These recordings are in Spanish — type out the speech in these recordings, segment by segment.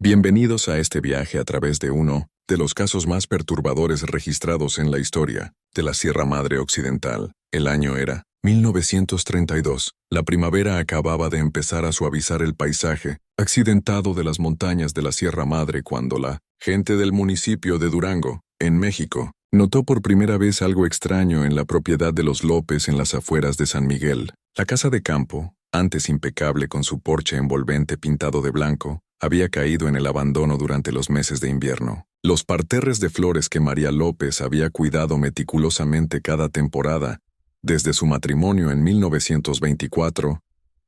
Bienvenidos a este viaje a través de uno de los casos más perturbadores registrados en la historia de la Sierra Madre Occidental. El año era 1932. La primavera acababa de empezar a suavizar el paisaje accidentado de las montañas de la Sierra Madre cuando la gente del municipio de Durango, en México, notó por primera vez algo extraño en la propiedad de los López en las afueras de San Miguel. La casa de campo, antes impecable con su porche envolvente pintado de blanco, había caído en el abandono durante los meses de invierno. Los parterres de flores que María López había cuidado meticulosamente cada temporada, desde su matrimonio en 1924,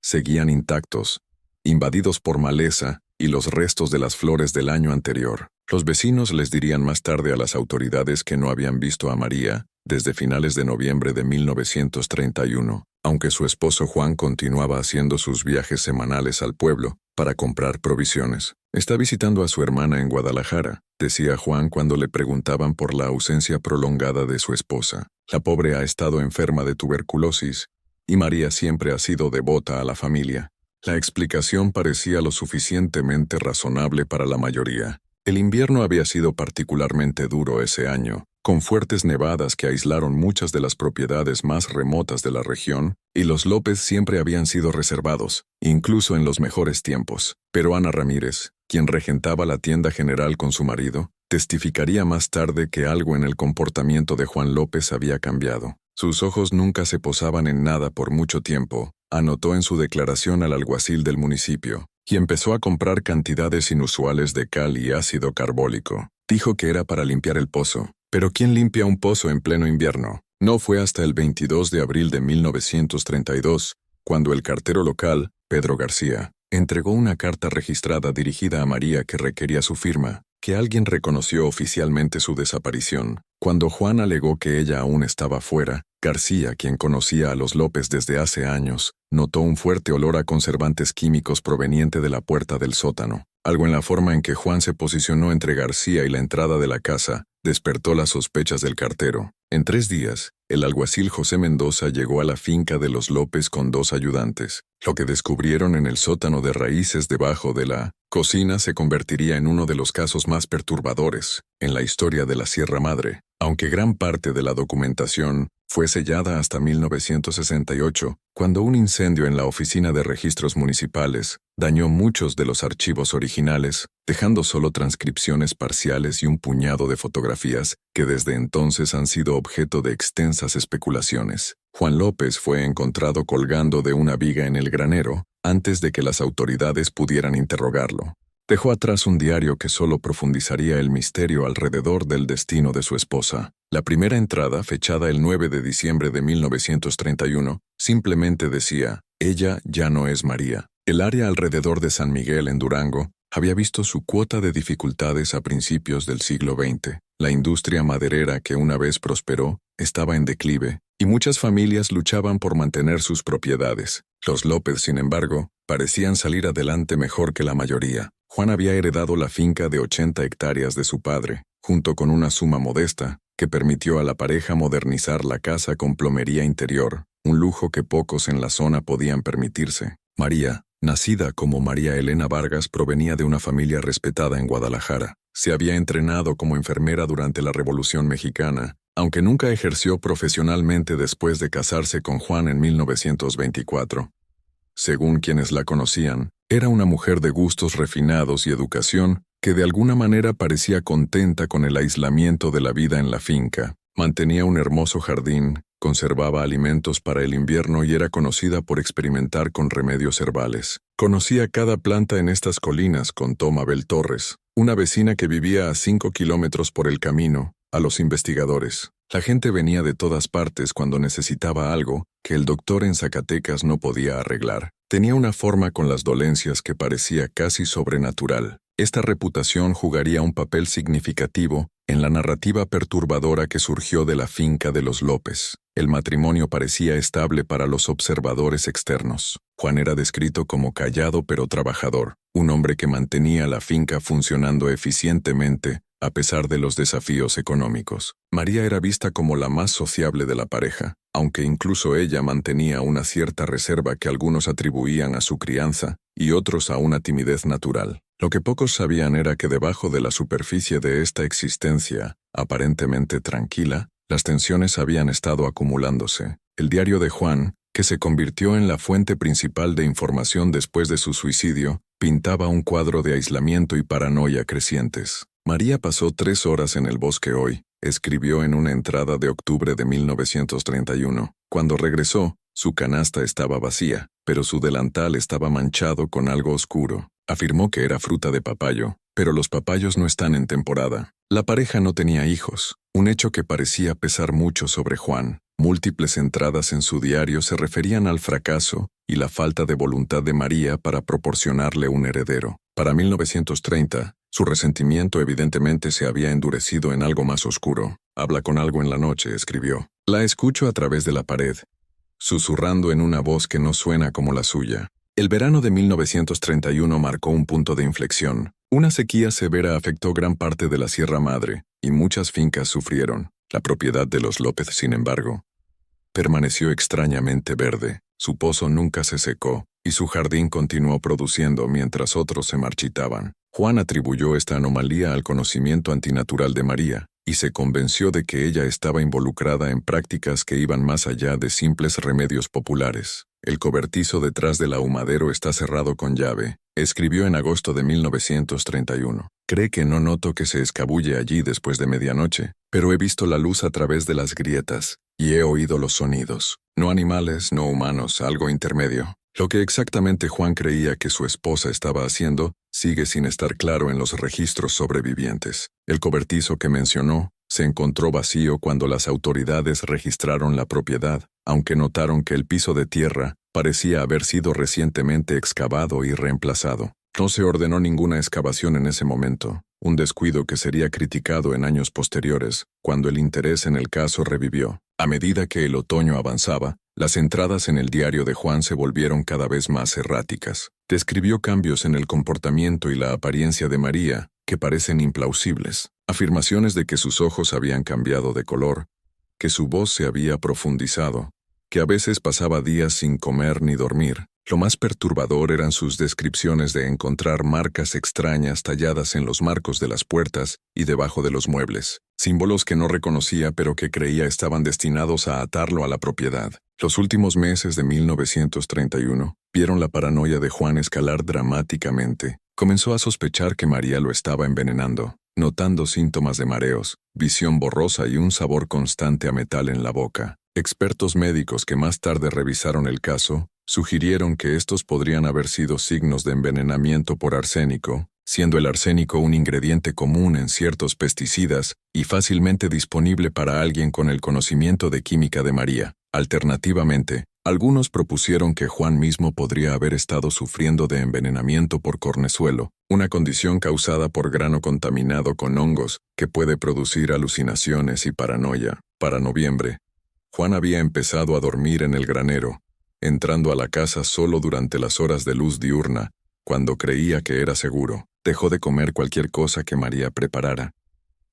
seguían intactos, invadidos por maleza y los restos de las flores del año anterior. Los vecinos les dirían más tarde a las autoridades que no habían visto a María desde finales de noviembre de 1931, aunque su esposo Juan continuaba haciendo sus viajes semanales al pueblo para comprar provisiones. Está visitando a su hermana en Guadalajara, decía Juan cuando le preguntaban por la ausencia prolongada de su esposa. La pobre ha estado enferma de tuberculosis, y María siempre ha sido devota a la familia. La explicación parecía lo suficientemente razonable para la mayoría. El invierno había sido particularmente duro ese año, con fuertes nevadas que aislaron muchas de las propiedades más remotas de la región, y los López siempre habían sido reservados, incluso en los mejores tiempos. Pero Ana Ramírez, quien regentaba la tienda general con su marido, testificaría más tarde que algo en el comportamiento de Juan López había cambiado. Sus ojos nunca se posaban en nada por mucho tiempo, anotó en su declaración al alguacil del municipio, y empezó a comprar cantidades inusuales de cal y ácido carbólico. Dijo que era para limpiar el pozo. Pero ¿quién limpia un pozo en pleno invierno? No fue hasta el 22 de abril de 1932, cuando el cartero local, Pedro García, entregó una carta registrada dirigida a María que requería su firma, que alguien reconoció oficialmente su desaparición. Cuando Juan alegó que ella aún estaba fuera, García, quien conocía a los López desde hace años, notó un fuerte olor a conservantes químicos proveniente de la puerta del sótano. Algo en la forma en que Juan se posicionó entre García y la entrada de la casa despertó las sospechas del cartero. En 3 días, el alguacil José Mendoza llegó a la finca de los López con 2 ayudantes. Lo que descubrieron en el sótano de raíces debajo de la cocina se convertiría en uno de los casos más perturbadores en la historia de la Sierra Madre. Aunque gran parte de la documentación fue sellada hasta 1968, cuando un incendio en la Oficina de Registros Municipales dañó muchos de los archivos originales, dejando solo transcripciones parciales y un puñado de fotografías que desde entonces han sido objeto de extensas especulaciones. Juan López fue encontrado colgando de una viga en el granero antes de que las autoridades pudieran interrogarlo. Dejó atrás un diario que solo profundizaría el misterio alrededor del destino de su esposa. La primera entrada, fechada el 9 de diciembre de 1931, simplemente decía: «Ella ya no es María». El área alrededor de San Miguel en Durango había visto su cuota de dificultades a principios del siglo XX. La industria maderera que una vez prosperó estaba en declive, y muchas familias luchaban por mantener sus propiedades. Los López, sin embargo, parecían salir adelante mejor que la mayoría. Juan había heredado la finca de 80 hectáreas de su padre, junto con una suma modesta, que permitió a la pareja modernizar la casa con plomería interior, un lujo que pocos en la zona podían permitirse. María, nacida como María Elena Vargas, provenía de una familia respetada en Guadalajara. Se había entrenado como enfermera durante la Revolución Mexicana, aunque nunca ejerció profesionalmente después de casarse con Juan en 1924. Según quienes la conocían, era una mujer de gustos refinados y educación que de alguna manera parecía contenta con el aislamiento de la vida en la finca. Mantenía un hermoso jardín, conservaba alimentos para el invierno y era conocida por experimentar con remedios herbales. Conocía cada planta en estas colinas, contó Mabel Torres, una vecina que vivía a 5 kilómetros por el camino, a los investigadores. La gente venía de todas partes cuando necesitaba algo que el doctor en Zacatecas no podía arreglar. Tenía una forma con las dolencias que parecía casi sobrenatural. Esta reputación jugaría un papel significativo en la narrativa perturbadora que surgió de la finca de los López. El matrimonio parecía estable para los observadores externos. Juan era descrito como callado pero trabajador, un hombre que mantenía la finca funcionando eficientemente, a pesar de los desafíos económicos. María era vista como la más sociable de la pareja, aunque incluso ella mantenía una cierta reserva que algunos atribuían a su crianza y otros a una timidez natural. Lo que pocos sabían era que debajo de la superficie de esta existencia, aparentemente tranquila, las tensiones habían estado acumulándose. El diario de Juan, que se convirtió en la fuente principal de información después de su suicidio, pintaba un cuadro de aislamiento y paranoia crecientes. María pasó 3 horas en el bosque hoy, escribió en una entrada de octubre de 1931. Cuando regresó, su canasta estaba vacía, pero su delantal estaba manchado con algo oscuro. Afirmó que era fruta de papayo, pero los papayos no están en temporada. La pareja no tenía hijos, un hecho que parecía pesar mucho sobre Juan. Múltiples entradas en su diario se referían al fracaso y la falta de voluntad de María para proporcionarle un heredero. Para 1930, su resentimiento evidentemente se había endurecido en algo más oscuro. Habla con algo en la noche, escribió. La escucho a través de la pared, susurrando en una voz que no suena como la suya. El verano de 1931 marcó un punto de inflexión. Una sequía severa afectó gran parte de la Sierra Madre, y muchas fincas sufrieron. La propiedad de los López, sin embargo, permaneció extrañamente verde. Su pozo nunca se secó, y su jardín continuó produciendo mientras otros se marchitaban. Juan atribuyó esta anomalía al conocimiento antinatural de María, y se convenció de que ella estaba involucrada en prácticas que iban más allá de simples remedios populares. El cobertizo detrás del ahumadero está cerrado con llave, escribió en agosto de 1931. Cree que no noto que se escabulle allí después de medianoche, pero he visto la luz a través de las grietas, y he oído los sonidos. No animales, no humanos, algo intermedio. Lo que exactamente Juan creía que su esposa estaba haciendo sigue sin estar claro en los registros sobrevivientes. El cobertizo que mencionó se encontró vacío cuando las autoridades registraron la propiedad, aunque notaron que el piso de tierra parecía haber sido recientemente excavado y reemplazado. No se ordenó ninguna excavación en ese momento, un descuido que sería criticado en años posteriores, cuando el interés en el caso revivió. A medida que el otoño avanzaba, las entradas en el diario de Juan se volvieron cada vez más erráticas. Describió cambios en el comportamiento y la apariencia de María, que parecen implausibles. Afirmaciones de que sus ojos habían cambiado de color, que su voz se había profundizado, que a veces pasaba días sin comer ni dormir. Lo más perturbador eran sus descripciones de encontrar marcas extrañas talladas en los marcos de las puertas y debajo de los muebles, símbolos que no reconocía pero que creía estaban destinados a atarlo a la propiedad. Los últimos meses de 1931 vieron la paranoia de Juan escalar dramáticamente. Comenzó a sospechar que María lo estaba envenenando, notando síntomas de mareos, visión borrosa y un sabor constante a metal en la boca. Expertos médicos que más tarde revisaron el caso sugirieron que estos podrían haber sido signos de envenenamiento por arsénico, siendo el arsénico un ingrediente común en ciertos pesticidas y fácilmente disponible para alguien con el conocimiento de química de María. Alternativamente, algunos propusieron que Juan mismo podría haber estado sufriendo de envenenamiento por cornezuelo, una condición causada por grano contaminado con hongos que puede producir alucinaciones y paranoia. Para noviembre, Juan había empezado a dormir en el granero, entrando a la casa solo durante las horas de luz diurna, cuando creía que era seguro. Dejó de comer cualquier cosa que María preparara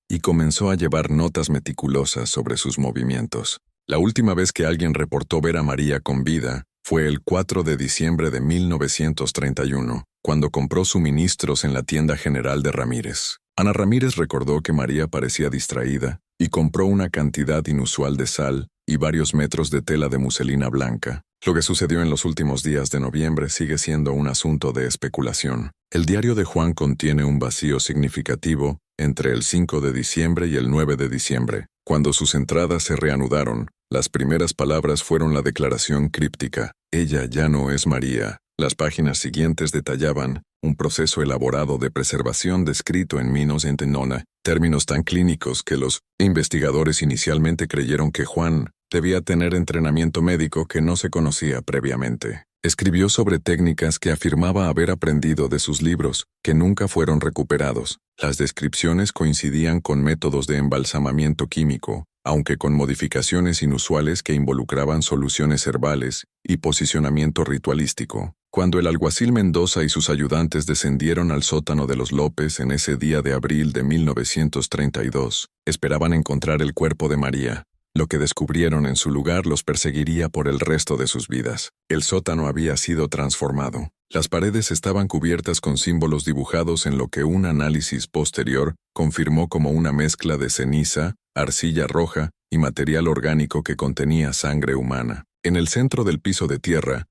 y comenzó a llevar notas meticulosas sobre sus movimientos. La última vez que alguien reportó ver a María con vida fue el 4 de diciembre de 1931, cuando compró suministros en la tienda general de Ramírez. Ana Ramírez recordó que María parecía distraída y compró una cantidad inusual de sal y varios metros de tela de muselina blanca. Lo que sucedió en los últimos días de noviembre sigue siendo un asunto de especulación. El diario de Juan contiene un vacío significativo entre el 5 de diciembre y el 9 de diciembre. Cuando sus entradas se reanudaron, las primeras palabras fueron la declaración críptica: «Ella ya no es María». Las páginas siguientes detallaban un proceso elaborado de preservación descrito en Minos en Tenona, términos tan clínicos que los investigadores inicialmente creyeron que Juan debía tener entrenamiento médico que no se conocía previamente. Escribió sobre técnicas que afirmaba haber aprendido de sus libros, que nunca fueron recuperados. Las descripciones coincidían con métodos de embalsamamiento químico, aunque con modificaciones inusuales que involucraban soluciones herbales y posicionamiento ritualístico. Cuando el alguacil Mendoza y sus ayudantes descendieron al sótano de los López en ese día de abril de 1932, esperaban encontrar el cuerpo de María. Lo que descubrieron en su lugar los perseguiría por el resto de sus vidas. El sótano había sido transformado. Las paredes estaban cubiertas con símbolos dibujados en lo que un análisis posterior confirmó como una mezcla de ceniza, arcilla roja y material orgánico que contenía sangre humana. En el centro del piso de tierra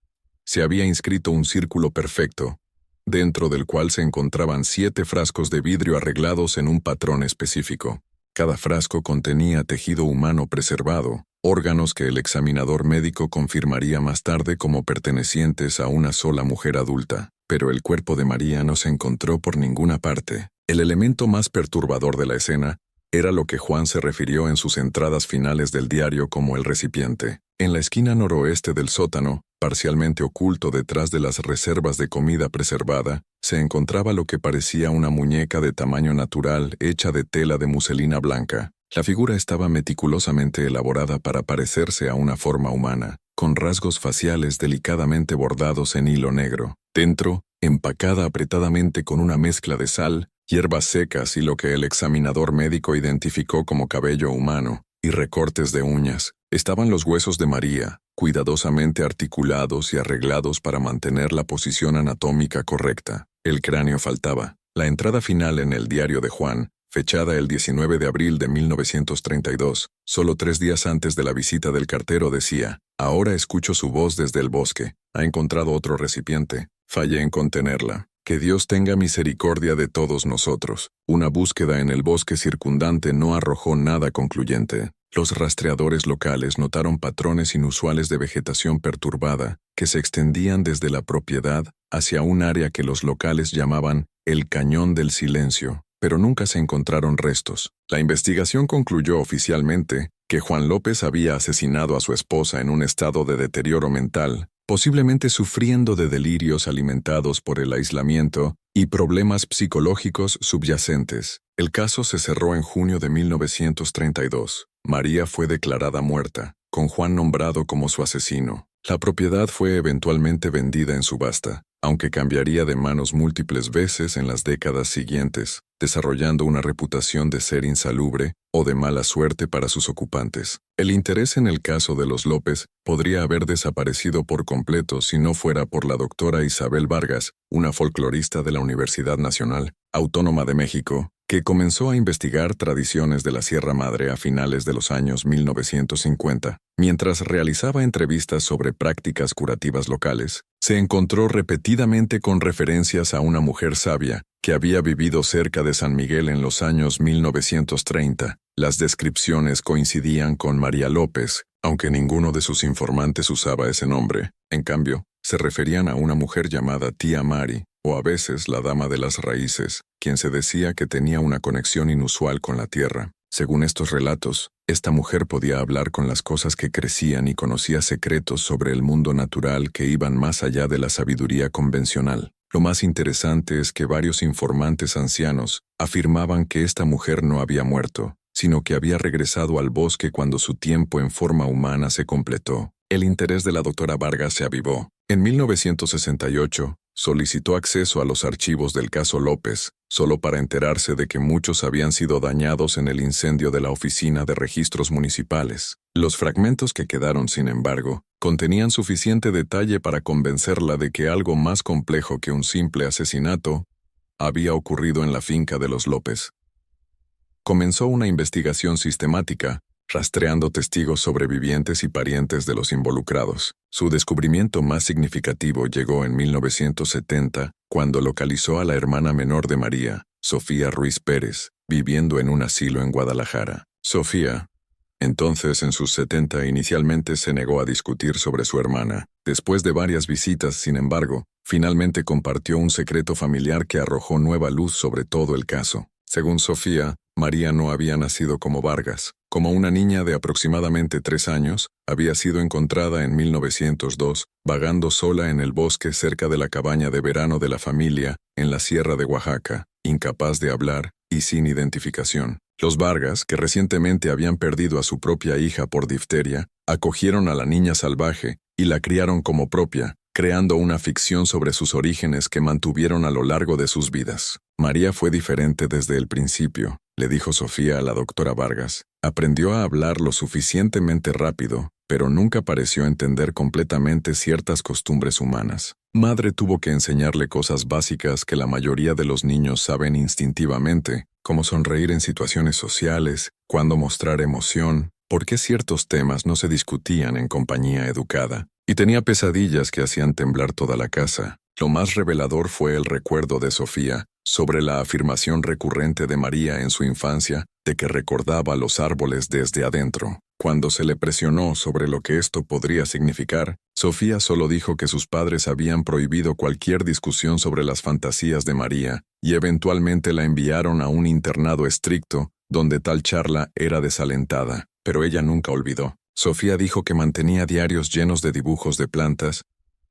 se había inscrito un círculo perfecto, dentro del cual se encontraban 7 frascos de vidrio arreglados en un patrón específico. Cada frasco contenía tejido humano preservado, órganos que el examinador médico confirmaría más tarde como pertenecientes a una sola mujer adulta. Pero el cuerpo de María no se encontró por ninguna parte. El elemento más perturbador de la escena era lo que Juan se refirió en sus entradas finales del diario como el recipiente. En la esquina noroeste del sótano, parcialmente oculto detrás de las reservas de comida preservada, se encontraba lo que parecía una muñeca de tamaño natural hecha de tela de muselina blanca. La figura estaba meticulosamente elaborada para parecerse a una forma humana, con rasgos faciales delicadamente bordados en hilo negro. Dentro, empacada apretadamente con una mezcla de sal, hierbas secas y lo que el examinador médico identificó como cabello humano, y recortes de uñas, estaban los huesos de María, cuidadosamente articulados y arreglados para mantener la posición anatómica correcta. El cráneo faltaba. La entrada final en el diario de Juan, fechada el 19 de abril de 1932, solo 3 días antes de la visita del cartero, decía: «Ahora escucho su voz desde el bosque. Ha encontrado otro recipiente. Fallé en contenerla. Que Dios tenga misericordia de todos nosotros». Una búsqueda en el bosque circundante no arrojó nada concluyente. Los rastreadores locales notaron patrones inusuales de vegetación perturbada que se extendían desde la propiedad hacia un área que los locales llamaban el Cañón del Silencio, pero nunca se encontraron restos. La investigación concluyó oficialmente que Juan López había asesinado a su esposa en un estado de deterioro mental, posiblemente sufriendo de delirios alimentados por el aislamiento y problemas psicológicos subyacentes. El caso se cerró en junio de 1932. María fue declarada muerta, con Juan nombrado como su asesino. La propiedad fue eventualmente vendida en subasta, aunque cambiaría de manos múltiples veces en las décadas siguientes, desarrollando una reputación de ser insalubre o de mala suerte para sus ocupantes. El interés en el caso de los López podría haber desaparecido por completo si no fuera por la doctora Isabel Vargas, una folclorista de la Universidad Nacional Autónoma de México, que comenzó a investigar tradiciones de la Sierra Madre a finales de los años 1950. Mientras realizaba entrevistas sobre prácticas curativas locales, se encontró repetidamente con referencias a una mujer sabia que había vivido cerca de San Miguel en los años 1930. Las descripciones coincidían con María López, aunque ninguno de sus informantes usaba ese nombre. En cambio, se referían a una mujer llamada Tía Mari, o a veces la Dama de las Raíces, quien se decía que tenía una conexión inusual con la tierra. Según estos relatos, esta mujer podía hablar con las cosas que crecían y conocía secretos sobre el mundo natural que iban más allá de la sabiduría convencional. Lo más interesante es que varios informantes ancianos afirmaban que esta mujer no había muerto, sino que había regresado al bosque cuando su tiempo en forma humana se completó. El interés de la doctora Vargas se avivó. En 1968, solicitó acceso a los archivos del caso López, solo para enterarse de que muchos habían sido dañados en el incendio de la Oficina de Registros Municipales. Los fragmentos que quedaron, sin embargo, contenían suficiente detalle para convencerla de que algo más complejo que un simple asesinato había ocurrido en la finca de los López. Comenzó una investigación sistemática, rastreando testigos sobrevivientes y parientes de los involucrados. Su descubrimiento más significativo llegó en 1970, cuando localizó a la hermana menor de María, Sofía Ruiz Pérez, viviendo en un asilo en Guadalajara. Sofía, entonces en sus 70, inicialmente se negó a discutir sobre su hermana. Después de varias visitas, sin embargo, finalmente compartió un secreto familiar que arrojó nueva luz sobre todo el caso. Según Sofía, María no había nacido como Vargas. Como una niña de aproximadamente 3 años, había sido encontrada en 1902, vagando sola en el bosque cerca de la cabaña de verano de la familia, en la sierra de Oaxaca, incapaz de hablar y sin identificación. Los Vargas, que recientemente habían perdido a su propia hija por difteria, acogieron a la niña salvaje y la criaron como propia, creando una ficción sobre sus orígenes que mantuvieron a lo largo de sus vidas. María fue diferente desde el principio, le dijo Sofía a la doctora Vargas. Aprendió a hablar lo suficientemente rápido, pero nunca pareció entender completamente ciertas costumbres humanas. Madre tuvo que enseñarle cosas básicas que la mayoría de los niños saben instintivamente, como sonreír en situaciones sociales, cuándo mostrar emoción, por qué ciertos temas no se discutían en compañía educada. Y tenía pesadillas que hacían temblar toda la casa. Lo más revelador fue el recuerdo de Sofía sobre la afirmación recurrente de María en su infancia de que recordaba los árboles desde adentro. Cuando se le presionó sobre lo que esto podría significar, Sofía solo dijo que sus padres habían prohibido cualquier discusión sobre las fantasías de María y eventualmente la enviaron a un internado estricto donde tal charla era desalentada, pero ella nunca olvidó. Sofía dijo que mantenía diarios llenos de dibujos de plantas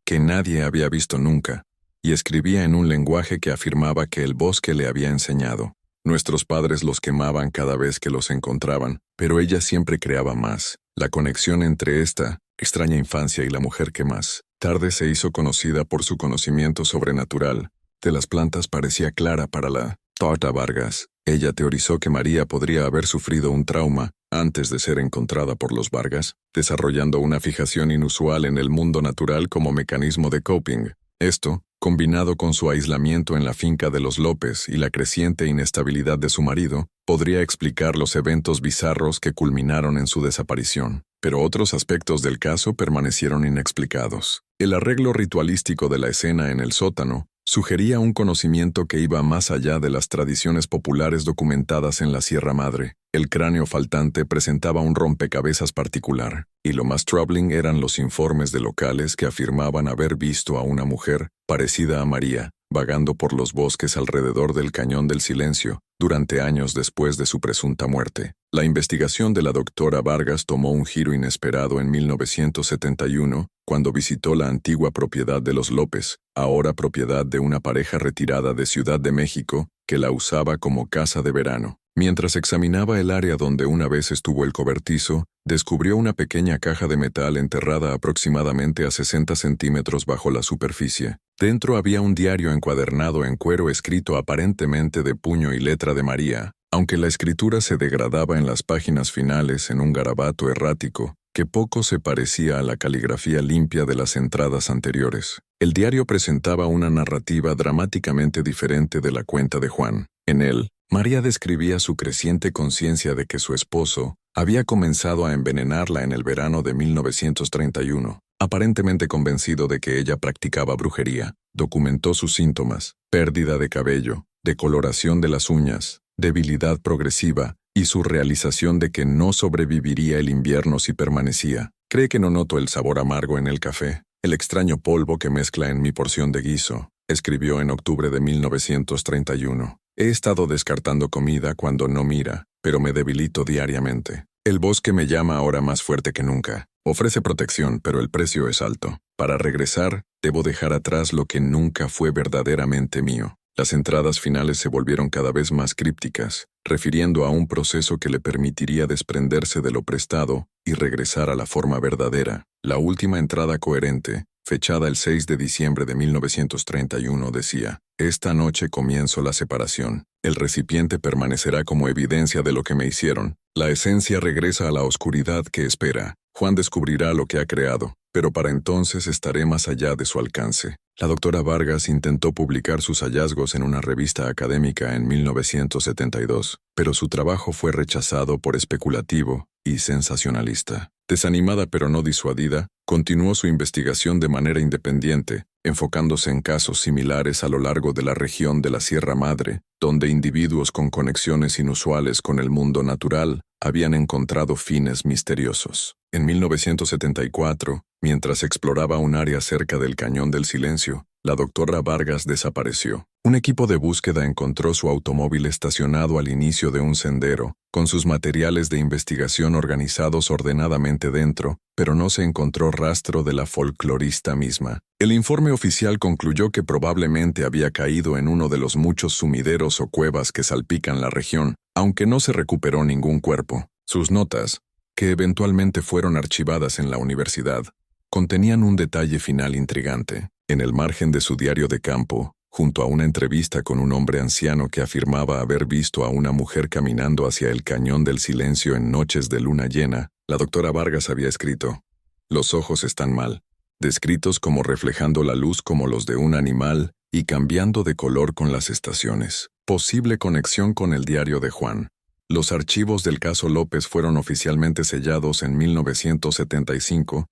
que nadie había visto nunca, y escribía en un lenguaje que afirmaba que el bosque le había enseñado. Nuestros padres los quemaban cada vez que los encontraban, pero ella siempre creaba más. La conexión entre esta extraña infancia y la mujer que más tarde se hizo conocida por su conocimiento sobrenatural de las plantas parecía clara para la doctora Vargas. Ella teorizó que María podría haber sufrido un trauma antes de ser encontrada por los Vargas, desarrollando una fijación inusual en el mundo natural como mecanismo de coping. Esto, combinado con su aislamiento en la finca de los López y la creciente inestabilidad de su marido, podría explicar los eventos bizarros que culminaron en su desaparición. Pero otros aspectos del caso permanecieron inexplicados. El arreglo ritualístico de la escena en el sótano sugería un conocimiento que iba más allá de las tradiciones populares documentadas en la Sierra Madre. El cráneo faltante presentaba un rompecabezas particular, y lo más troubling eran los informes de locales que afirmaban haber visto a una mujer, parecida a María, vagando por los bosques alrededor del Cañón del Silencio, durante años después de su presunta muerte. La investigación de la doctora Vargas tomó un giro inesperado en 1971, cuando visitó la antigua propiedad de los López, ahora propiedad de una pareja retirada de Ciudad de México, que la usaba como casa de verano. Mientras examinaba el área donde una vez estuvo el cobertizo, descubrió una pequeña caja de metal enterrada aproximadamente a 60 centímetros bajo la superficie. Dentro había un diario encuadernado en cuero escrito aparentemente de puño y letra de María, aunque la escritura se degradaba en las páginas finales en un garabato errático que poco se parecía a la caligrafía limpia de las entradas anteriores. El diario presentaba una narrativa dramáticamente diferente de la cuenta de Juan. En él, María describía su creciente conciencia de que su esposo había comenzado a envenenarla en el verano de 1931. Aparentemente convencido de que ella practicaba brujería, documentó sus síntomas: pérdida de cabello, decoloración de las uñas, debilidad progresiva y su realización de que no sobreviviría el invierno si permanecía. Cree que no noto el sabor amargo en el café, el extraño polvo que mezcla en mi porción de guiso, escribió en octubre de 1931. He estado descartando comida cuando no mira, pero me debilito diariamente. El bosque me llama ahora más fuerte que nunca. Ofrece protección, pero el precio es alto. Para regresar, debo dejar atrás lo que nunca fue verdaderamente mío. Las entradas finales se volvieron cada vez más crípticas, refiriendo a un proceso que le permitiría desprenderse de lo prestado y regresar a la forma verdadera. La última entrada coherente, fechada el 6 de diciembre de 1931, decía: «Esta noche comienzo la separación. El recipiente permanecerá como evidencia de lo que me hicieron. La esencia regresa a la oscuridad que espera. Juan descubrirá lo que ha creado, pero para entonces estaré más allá de su alcance». La doctora Vargas intentó publicar sus hallazgos en una revista académica en 1972, pero su trabajo fue rechazado por especulativo y sensacionalista. Desanimada pero no disuadida, continuó su investigación de manera independiente, enfocándose en casos similares a lo largo de la región de la Sierra Madre, donde individuos con conexiones inusuales con el mundo natural habían encontrado fines misteriosos. En 1974, mientras exploraba un área cerca del Cañón del Silencio, la doctora Vargas desapareció. Un equipo de búsqueda encontró su automóvil estacionado al inicio de un sendero, con sus materiales de investigación organizados ordenadamente dentro, pero no se encontró rastro de la folclorista misma. El informe oficial concluyó que probablemente había caído en uno de los muchos sumideros o cuevas que salpican la región, Aunque no se recuperó ningún cuerpo, sus notas, que eventualmente fueron archivadas en la universidad, contenían un detalle final intrigante. En el margen de su diario de campo, junto a una entrevista con un hombre anciano que afirmaba haber visto a una mujer caminando hacia el Cañón del Silencio en noches de luna llena, la doctora Vargas había escrito: «Los ojos están mal, descritos como reflejando la luz como los de un animal y cambiando de color con las estaciones. Posible conexión con el diario de Juan». Los archivos del caso López fueron oficialmente sellados en 1975,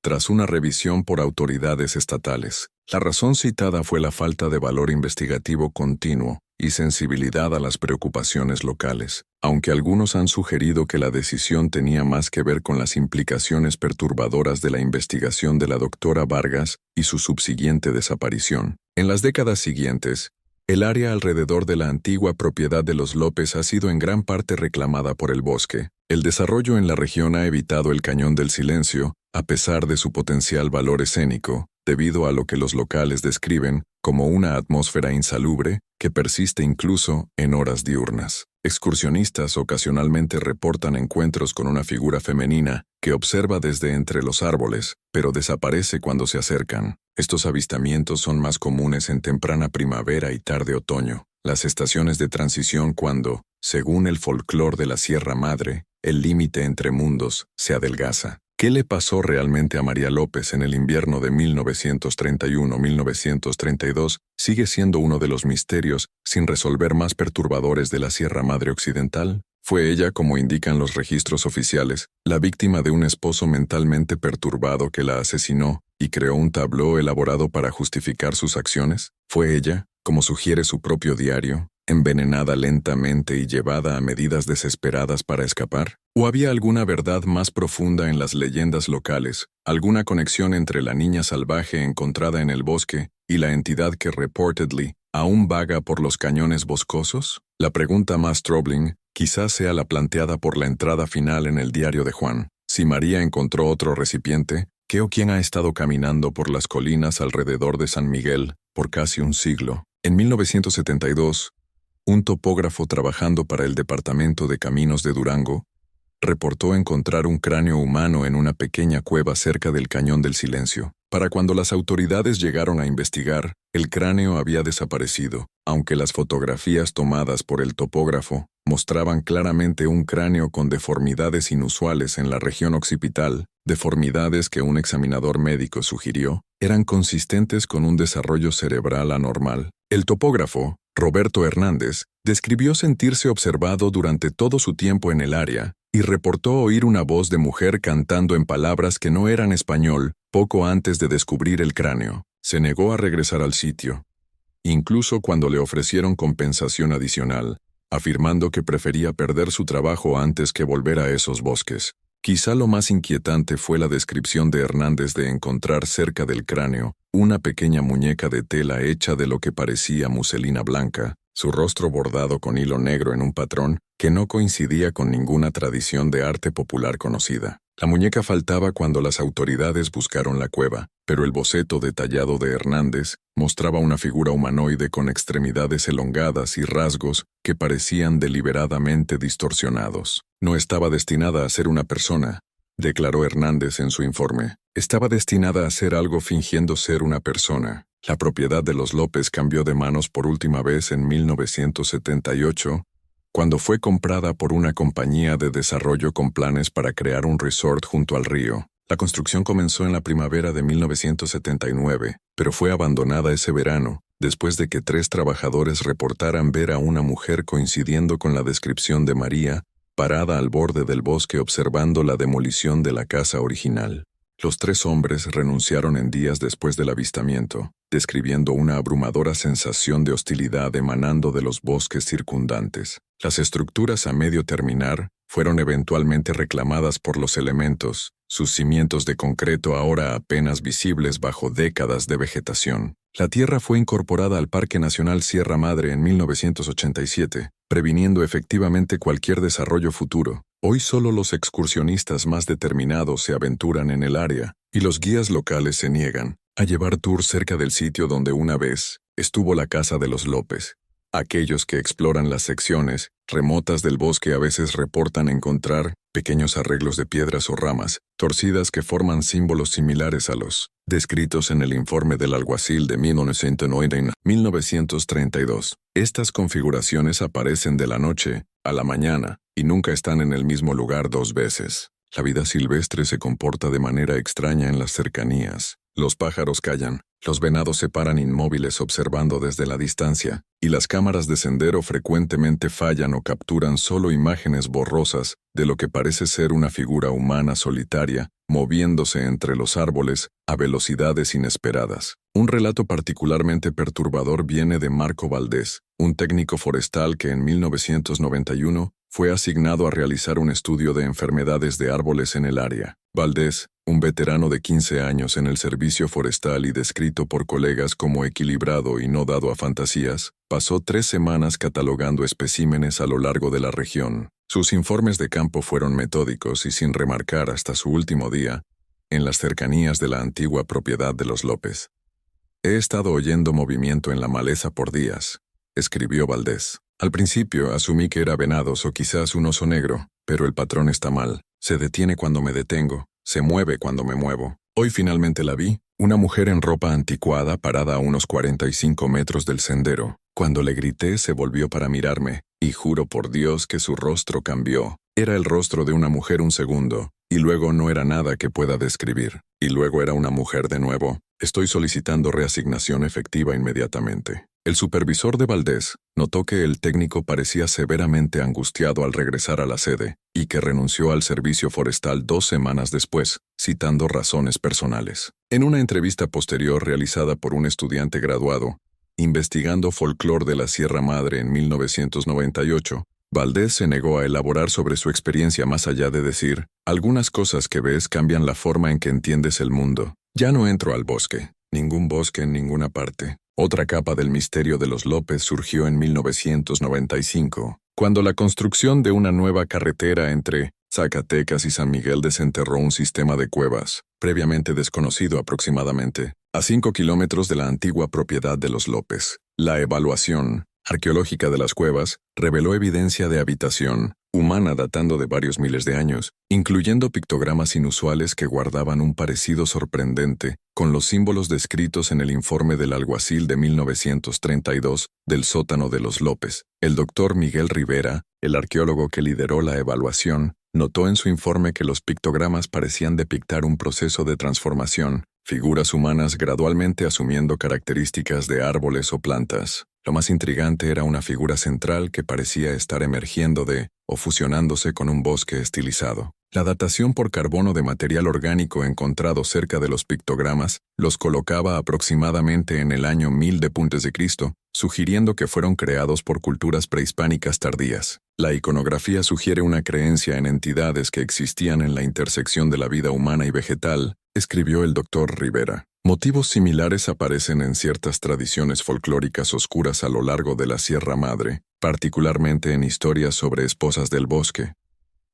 tras una revisión por autoridades estatales. La razón citada fue la falta de valor investigativo continuo y sensibilidad a las preocupaciones locales, aunque algunos han sugerido que la decisión tenía más que ver con las implicaciones perturbadoras de la investigación de la doctora Vargas y su subsiguiente desaparición. En las décadas siguientes, el área alrededor de la antigua propiedad de los López ha sido en gran parte reclamada por el bosque. El desarrollo en la región ha evitado el Cañón del Silencio, a pesar de su potencial valor escénico, debido a lo que los locales describen como una atmósfera insalubre que persiste incluso en horas diurnas. Excursionistas ocasionalmente reportan encuentros con una figura femenina que observa desde entre los árboles, pero desaparece cuando se acercan. Estos avistamientos son más comunes en temprana primavera y tarde otoño, las estaciones de transición cuando, según el folclore de la Sierra Madre, el límite entre mundos se adelgaza. ¿Qué le pasó realmente a María López en el invierno de 1931-1932 sigue siendo uno de los misterios sin resolver más perturbadores de la Sierra Madre Occidental? ¿Fue ella, como indican los registros oficiales, la víctima de un esposo mentalmente perturbado que la asesinó y creó un tabló elaborado para justificar sus acciones? ¿Fue ella, como sugiere su propio diario, envenenada lentamente y llevada a medidas desesperadas para escapar? ¿O había alguna verdad más profunda en las leyendas locales, alguna conexión entre la niña salvaje encontrada en el bosque y la entidad que reportedly aún vaga por los cañones boscosos? La pregunta más troubling quizás sea la planteada por la entrada final en el diario de Juan. Si María encontró otro recipiente, ¿qué o quién ha estado caminando por las colinas alrededor de San Miguel por casi un siglo? En 1972, un topógrafo trabajando para el Departamento de Caminos de Durango reportó encontrar un cráneo humano en una pequeña cueva cerca del Cañón del Silencio. Para cuando las autoridades llegaron a investigar, el cráneo había desaparecido, aunque las fotografías tomadas por el topógrafo mostraban claramente un cráneo con deformidades inusuales en la región occipital, deformidades que un examinador médico sugirió eran consistentes con un desarrollo cerebral anormal. El topógrafo, Roberto Hernández, describió sentirse observado durante todo su tiempo en el área y reportó oír una voz de mujer cantando en palabras que no eran español poco antes de descubrir el cráneo. Se negó a regresar al sitio, incluso cuando le ofrecieron compensación adicional, afirmando que prefería perder su trabajo antes que volver a esos bosques. Quizá lo más inquietante fue la descripción de Hernández de encontrar cerca del cráneo una pequeña muñeca de tela hecha de lo que parecía muselina blanca, su rostro bordado con hilo negro en un patrón que no coincidía con ninguna tradición de arte popular conocida. La muñeca faltaba cuando las autoridades buscaron la cueva, pero el boceto detallado de Hernández mostraba una figura humanoide con extremidades elongadas y rasgos que parecían deliberadamente distorsionados. No estaba destinada a ser una persona, declaró Hernández en su informe. Estaba destinada a ser algo fingiendo ser una persona. La propiedad de los López cambió de manos por última vez en 1978, cuando fue comprada por una compañía de desarrollo con planes para crear un resort junto al río. La construcción comenzó en la primavera de 1979, pero fue abandonada ese verano, después de que 3 trabajadores reportaran ver a una mujer coincidiendo con la descripción de María, parada al borde del bosque observando la demolición de la casa original. Los 3 hombres renunciaron en días después del avistamiento, describiendo una abrumadora sensación de hostilidad emanando de los bosques circundantes. Las estructuras a medio terminar fueron eventualmente reclamadas por los elementos, sus cimientos de concreto ahora apenas visibles bajo décadas de vegetación. La tierra fue incorporada al Parque Nacional Sierra Madre en 1987, previniendo efectivamente cualquier desarrollo futuro. Hoy solo los excursionistas más determinados se aventuran en el área, y los guías locales se niegan a llevar tours cerca del sitio donde una vez estuvo la casa de los López. Aquellos que exploran las secciones remotas del bosque a veces reportan encontrar pequeños arreglos de piedras o ramas torcidas que forman símbolos similares a los descritos en el informe del alguacil de 1932. Estas configuraciones aparecen de la noche a la mañana y nunca están en el mismo lugar dos veces. La vida silvestre se comporta de manera extraña en las cercanías. Los pájaros callan, los venados se paran inmóviles observando desde la distancia, y las cámaras de sendero frecuentemente fallan o capturan solo imágenes borrosas de lo que parece ser una figura humana solitaria, moviéndose entre los árboles a velocidades inesperadas. Un relato particularmente perturbador viene de Marco Valdés, un técnico forestal que en 1991 fue asignado a realizar un estudio de enfermedades de árboles en el área. Valdés, un veterano de 15 años en el servicio forestal y descrito por colegas como equilibrado y no dado a fantasías, pasó 3 semanas catalogando especímenes a lo largo de la región. Sus informes de campo fueron metódicos y sin remarcar hasta su último día, en las cercanías de la antigua propiedad de los López. «He estado oyendo movimiento en la maleza por días», escribió Valdés. «Al principio asumí que era venados o quizás un oso negro, pero el patrón está mal. Se detiene cuando me detengo, se mueve cuando me muevo. Hoy finalmente la vi, una mujer en ropa anticuada parada a unos 45 metros del sendero. Cuando le grité se volvió para mirarme, y juro por Dios que su rostro cambió. Era el rostro de una mujer un segundo, y luego no era nada que pueda describir. Y luego era una mujer de nuevo. Estoy solicitando reasignación efectiva inmediatamente». El supervisor de Valdés notó que el técnico parecía severamente angustiado al regresar a la sede y que renunció al servicio forestal 2 semanas después, citando razones personales. En una entrevista posterior realizada por un estudiante graduado, investigando folclore de la Sierra Madre en 1998, Valdés se negó a elaborar sobre su experiencia más allá de decir: «Algunas cosas que ves cambian la forma en que entiendes el mundo. Ya no entro al bosque. Ningún bosque en ninguna parte». Otra capa del misterio de los López surgió en 1995, cuando la construcción de una nueva carretera entre Zacatecas y San Miguel desenterró un sistema de cuevas, previamente desconocido aproximadamente, a 5 kilómetros de la antigua propiedad de los López. La evaluación arqueológica de las cuevas reveló evidencia de habitación humana datando de varios miles de años, incluyendo pictogramas inusuales que guardaban un parecido sorprendente con los símbolos descritos en el informe del alguacil de 1932 del sótano de los López. El doctor Miguel Rivera, el arqueólogo que lideró la evaluación, notó en su informe que los pictogramas parecían depictar un proceso de transformación, figuras humanas gradualmente asumiendo características de árboles o plantas. Lo más intrigante era una figura central que parecía estar emergiendo de o fusionándose con un bosque estilizado. La datación por carbono de material orgánico encontrado cerca de los pictogramas los colocaba aproximadamente en el año 1000 d.C., sugiriendo que fueron creados por culturas prehispánicas tardías. La iconografía sugiere una creencia en entidades que existían en la intersección de la vida humana y vegetal, escribió el doctor Rivera. Motivos similares aparecen en ciertas tradiciones folclóricas oscuras a lo largo de la Sierra Madre, particularmente en historias sobre esposas del bosque,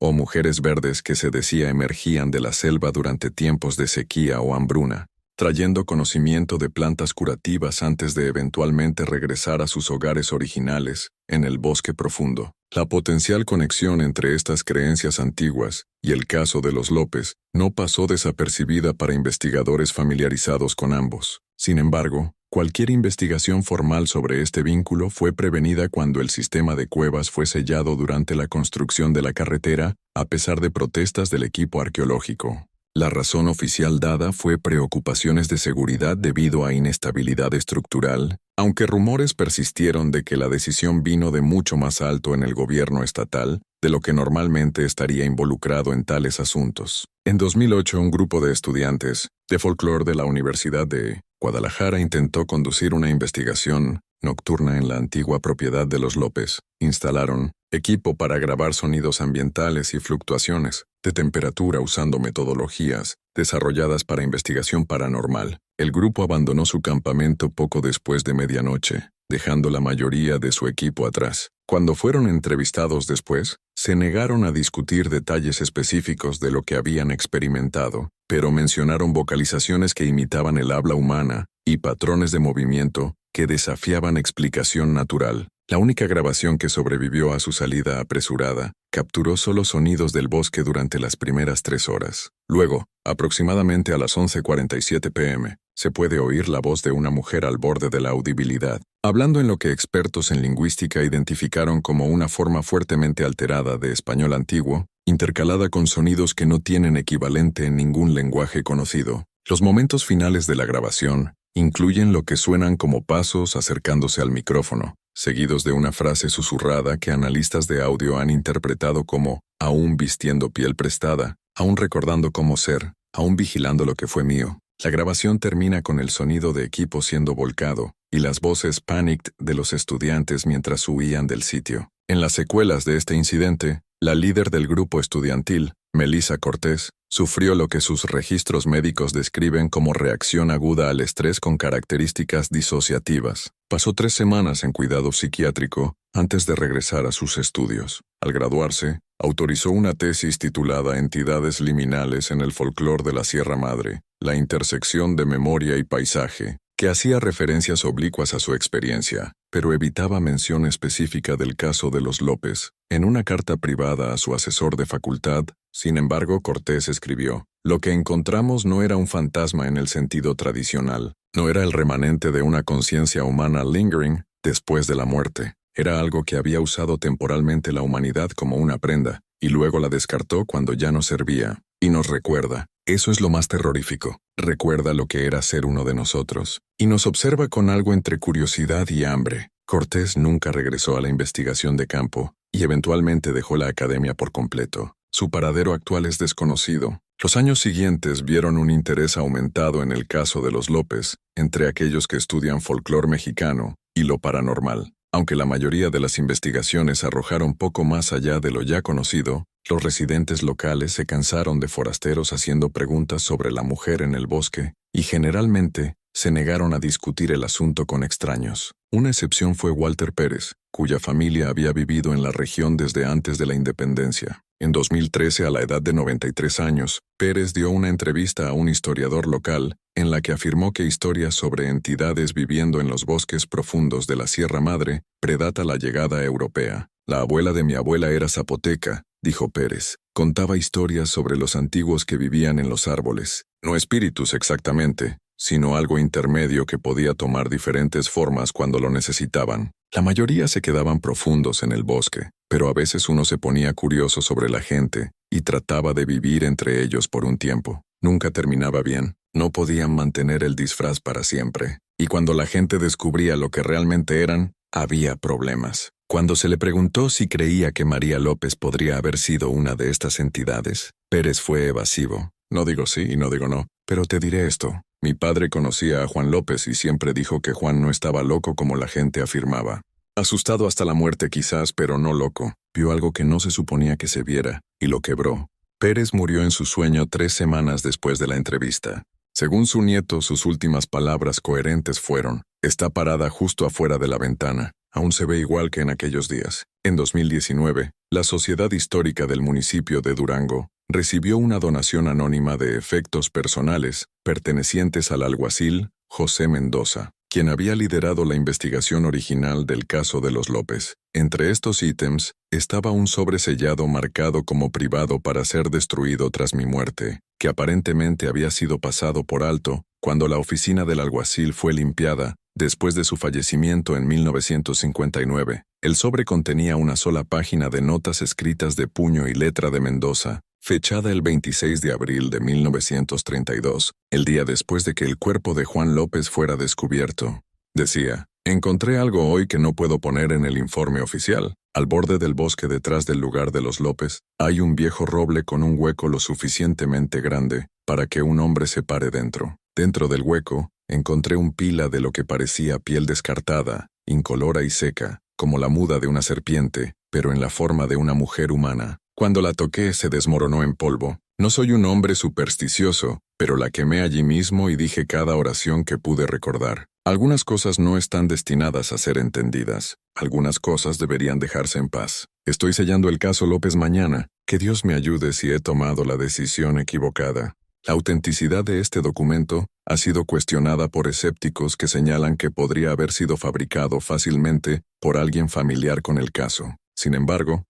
o mujeres verdes que se decía emergían de la selva durante tiempos de sequía o hambruna, trayendo conocimiento de plantas curativas antes de eventualmente regresar a sus hogares originales, en el bosque profundo. La potencial conexión entre estas creencias antiguas y el caso de los López no pasó desapercibida para investigadores familiarizados con ambos. Sin embargo, cualquier investigación formal sobre este vínculo fue prevenida cuando el sistema de cuevas fue sellado durante la construcción de la carretera, a pesar de protestas del equipo arqueológico. La razón oficial dada fue preocupaciones de seguridad debido a inestabilidad estructural, aunque rumores persistieron de que la decisión vino de mucho más alto en el gobierno estatal, de lo que normalmente estaría involucrado en tales asuntos. En 2008, un grupo de estudiantes de folclore de la Universidad de Guadalajara intentó conducir una investigación nocturna en la antigua propiedad de los López. Instalaron equipo para grabar sonidos ambientales y fluctuaciones de temperatura usando metodologías desarrolladas para investigación paranormal. El grupo abandonó su campamento poco después de medianoche, dejando la mayoría de su equipo atrás. Cuando fueron entrevistados después, se negaron a discutir detalles específicos de lo que habían experimentado, pero mencionaron vocalizaciones que imitaban el habla humana y patrones de movimiento que desafiaban explicación natural. La única grabación que sobrevivió a su salida apresurada capturó solo sonidos del bosque durante las primeras 3 horas. Luego, aproximadamente a las 11:47 p.m., se puede oír la voz de una mujer al borde de la audibilidad, hablando en lo que expertos en lingüística identificaron como una forma fuertemente alterada de español antiguo, intercalada con sonidos que no tienen equivalente en ningún lenguaje conocido. Los momentos finales de la grabación incluyen lo que suenan como pasos acercándose al micrófono, seguidos de una frase susurrada que analistas de audio han interpretado como «aún vistiendo piel prestada», «aún recordando cómo ser», «aún vigilando lo que fue mío». La grabación termina con el sonido de equipo siendo volcado y las voces panicked de los estudiantes mientras huían del sitio. En las secuelas de este incidente, la líder del grupo estudiantil, Melissa Cortés, sufrió lo que sus registros médicos describen como reacción aguda al estrés con características disociativas. Pasó 3 semanas en cuidado psiquiátrico antes de regresar a sus estudios. Al graduarse, autorizó una tesis titulada Entidades liminales en el folclore de la Sierra Madre, la intersección de memoria y paisaje, que hacía referencias oblicuas a su experiencia, pero evitaba mención específica del caso de los López. En una carta privada a su asesor de facultad, sin embargo, Cortés escribió: «Lo que encontramos no era un fantasma en el sentido tradicional, no era el remanente de una conciencia humana lingering después de la muerte. Era algo que había usado temporalmente la humanidad como una prenda, y luego la descartó cuando ya no servía. Y nos recuerda. Eso es lo más terrorífico. Recuerda lo que era ser uno de nosotros. Y nos observa con algo entre curiosidad y hambre». Cortés nunca regresó a la investigación de campo, y eventualmente dejó la academia por completo. Su paradero actual es desconocido. Los años siguientes vieron un interés aumentado en el caso de los López, entre aquellos que estudian folclore mexicano y lo paranormal. Aunque la mayoría de las investigaciones arrojaron poco más allá de lo ya conocido, los residentes locales se cansaron de forasteros haciendo preguntas sobre la mujer en el bosque, y generalmente se negaron a discutir el asunto con extraños. Una excepción fue Walter Pérez, cuya familia había vivido en la región desde antes de la independencia. En 2013, a la edad de 93 años, Pérez dio una entrevista a un historiador local en la que afirmó que historias sobre entidades viviendo en los bosques profundos de la Sierra Madre predata la llegada europea. «La abuela de mi abuela era zapoteca», dijo Pérez. «Contaba historias sobre los antiguos que vivían en los árboles. No espíritus exactamente, sino algo intermedio que podía tomar diferentes formas cuando lo necesitaban. La mayoría se quedaban profundos en el bosque, pero a veces uno se ponía curioso sobre la gente y trataba de vivir entre ellos por un tiempo. Nunca terminaba bien. No podían mantener el disfraz para siempre. Y cuando la gente descubría lo que realmente eran, había problemas». Cuando se le preguntó si creía que María López podría haber sido una de estas entidades, Pérez fue evasivo. «No digo sí y no digo no, pero te diré esto. Mi padre conocía a Juan López y siempre dijo que Juan no estaba loco como la gente afirmaba. Asustado hasta la muerte quizás, pero no loco. Vio algo que no se suponía que se viera, y lo quebró». Pérez murió en su sueño 3 semanas después de la entrevista. Según su nieto, sus últimas palabras coherentes fueron: «Está parada justo afuera de la ventana. Aún se ve igual que en aquellos días». En 2019, la Sociedad Histórica del municipio de Durango recibió una donación anónima de efectos personales pertenecientes al alguacil José Mendoza, quien había liderado la investigación original del caso de los López. Entre estos ítems estaba un sobre sellado marcado como privado para ser destruido tras mi muerte, que aparentemente había sido pasado por alto cuando la oficina del alguacil fue limpiada después de su fallecimiento en 1959. El sobre contenía una sola página de notas escritas de puño y letra de Mendoza, fechada el 26 de abril de 1932, el día después de que el cuerpo de Juan López fuera descubierto. Decía: «Encontré algo hoy que no puedo poner en el informe oficial. Al borde del bosque detrás del lugar de los López, hay un viejo roble con un hueco lo suficientemente grande para que un hombre se pare dentro. Dentro del hueco, encontré un pila de lo que parecía piel descartada, incolora y seca, como la muda de una serpiente, pero en la forma de una mujer humana. Cuando la toqué se desmoronó en polvo. No soy un hombre supersticioso, pero la quemé allí mismo y dije cada oración que pude recordar. Algunas cosas no están destinadas a ser entendidas. Algunas cosas deberían dejarse en paz. Estoy sellando el caso López mañana. Que Dios me ayude si he tomado la decisión equivocada». La autenticidad de este documento ha sido cuestionada por escépticos que señalan que podría haber sido fabricado fácilmente por alguien familiar con el caso. Sin embargo,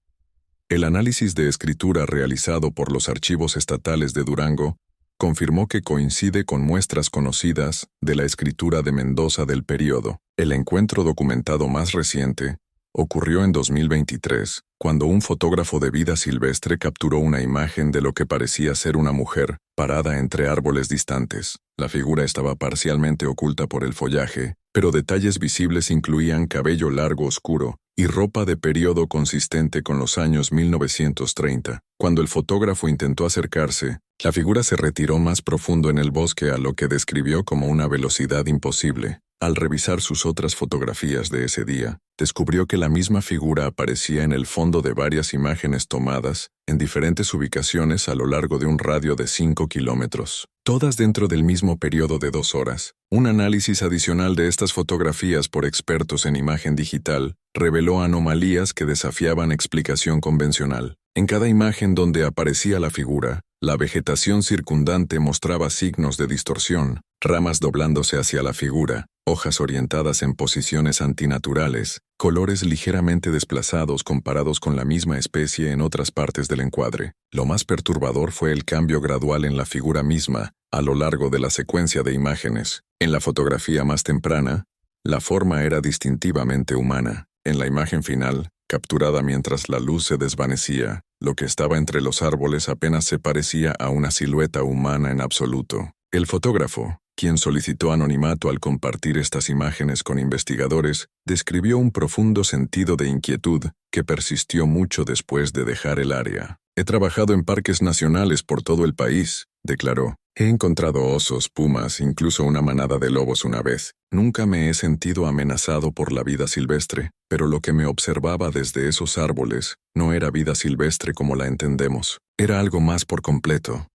el análisis de escritura realizado por los archivos estatales de Durango confirmó que coincide con muestras conocidas de la escritura de Mendoza del período. El encuentro documentado más reciente ocurrió en 2023, cuando un fotógrafo de vida silvestre capturó una imagen de lo que parecía ser una mujer parada entre árboles distantes. La figura estaba parcialmente oculta por el follaje, pero detalles visibles incluían cabello largo oscuro y ropa de período consistente con los años 1930. Cuando el fotógrafo intentó acercarse, la figura se retiró más profundo en el bosque a lo que describió como una velocidad imposible. Al revisar sus otras fotografías de ese día, descubrió que la misma figura aparecía en el fondo de varias imágenes tomadas en diferentes ubicaciones a lo largo de un radio de 5 kilómetros, todas dentro del mismo periodo de 2 horas. Un análisis adicional de estas fotografías por expertos en imagen digital reveló anomalías que desafiaban explicación convencional. En cada imagen donde aparecía la figura, la vegetación circundante mostraba signos de distorsión, ramas doblándose hacia la figura, hojas orientadas en posiciones antinaturales, colores ligeramente desplazados comparados con la misma especie en otras partes del encuadre. Lo más perturbador fue el cambio gradual en la figura misma, a lo largo de la secuencia de imágenes. En la fotografía más temprana, la forma era distintivamente humana. En la imagen final, capturada mientras la luz se desvanecía, lo que estaba entre los árboles apenas se parecía a una silueta humana en absoluto. El fotógrafo, quien solicitó anonimato al compartir estas imágenes con investigadores, describió un profundo sentido de inquietud que persistió mucho después de dejar el área. He trabajado en parques nacionales por todo el país, declaró. He encontrado osos, pumas, incluso una manada de lobos una vez. Nunca me he sentido amenazado por la vida silvestre, pero lo que me observaba desde esos árboles no era vida silvestre como la entendemos. Era algo más por completo.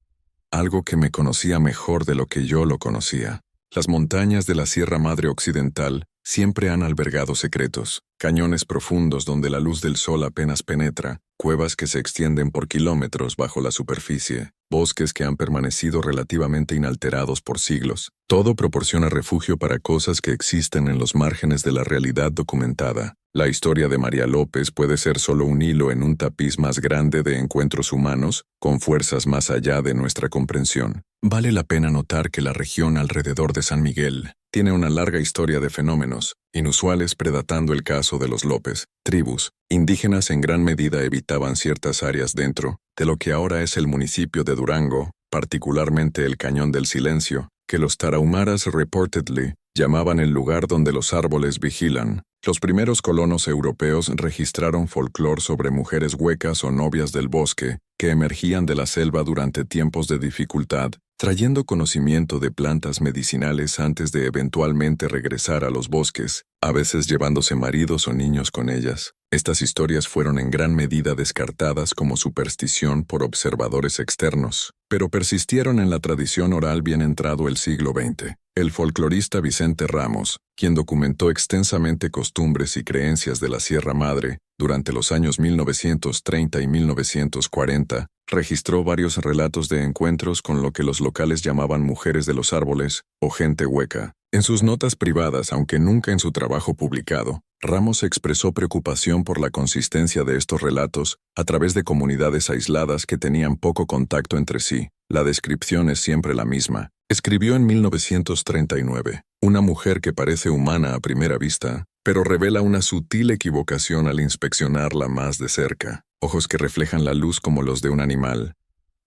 Algo que me conocía mejor de lo que yo lo conocía. Las montañas de la Sierra Madre Occidental siempre han albergado secretos, cañones profundos donde la luz del sol apenas penetra, cuevas que se extienden por kilómetros bajo la superficie, bosques que han permanecido relativamente inalterados por siglos. Todo proporciona refugio para cosas que existen en los márgenes de la realidad documentada. La historia de María López puede ser solo un hilo en un tapiz más grande de encuentros humanos con fuerzas más allá de nuestra comprensión. Vale la pena notar que la región alrededor de San Miguel tiene una larga historia de fenómenos inusuales predatando el caso de los López. Tribus indígenas en gran medida evitaban ciertas áreas dentro de lo que ahora es el municipio de Durango, particularmente el Cañón del Silencio, que los tarahumaras reportedly llamaban el lugar donde los árboles vigilan. Los primeros colonos europeos registraron folclore sobre mujeres huecas o novias del bosque que emergían de la selva durante tiempos de dificultad, trayendo conocimiento de plantas medicinales antes de eventualmente regresar a los bosques, a veces llevándose maridos o niños con ellas. Estas historias fueron en gran medida descartadas como superstición por observadores externos, pero persistieron en la tradición oral bien entrado el siglo XX. El folclorista Vicente Ramos, quien documentó extensamente costumbres y creencias de la Sierra Madre durante los años 1930 y 1940, registró varios relatos de encuentros con lo que los locales llamaban mujeres de los árboles o gente hueca. En sus notas privadas, aunque nunca en su trabajo publicado, Ramos expresó preocupación por la consistencia de estos relatos a través de comunidades aisladas que tenían poco contacto entre sí. La descripción es siempre la misma. Escribió en 1939, una mujer que parece humana a primera vista, pero revela una sutil equivocación al inspeccionarla más de cerca. Ojos que reflejan la luz como los de un animal,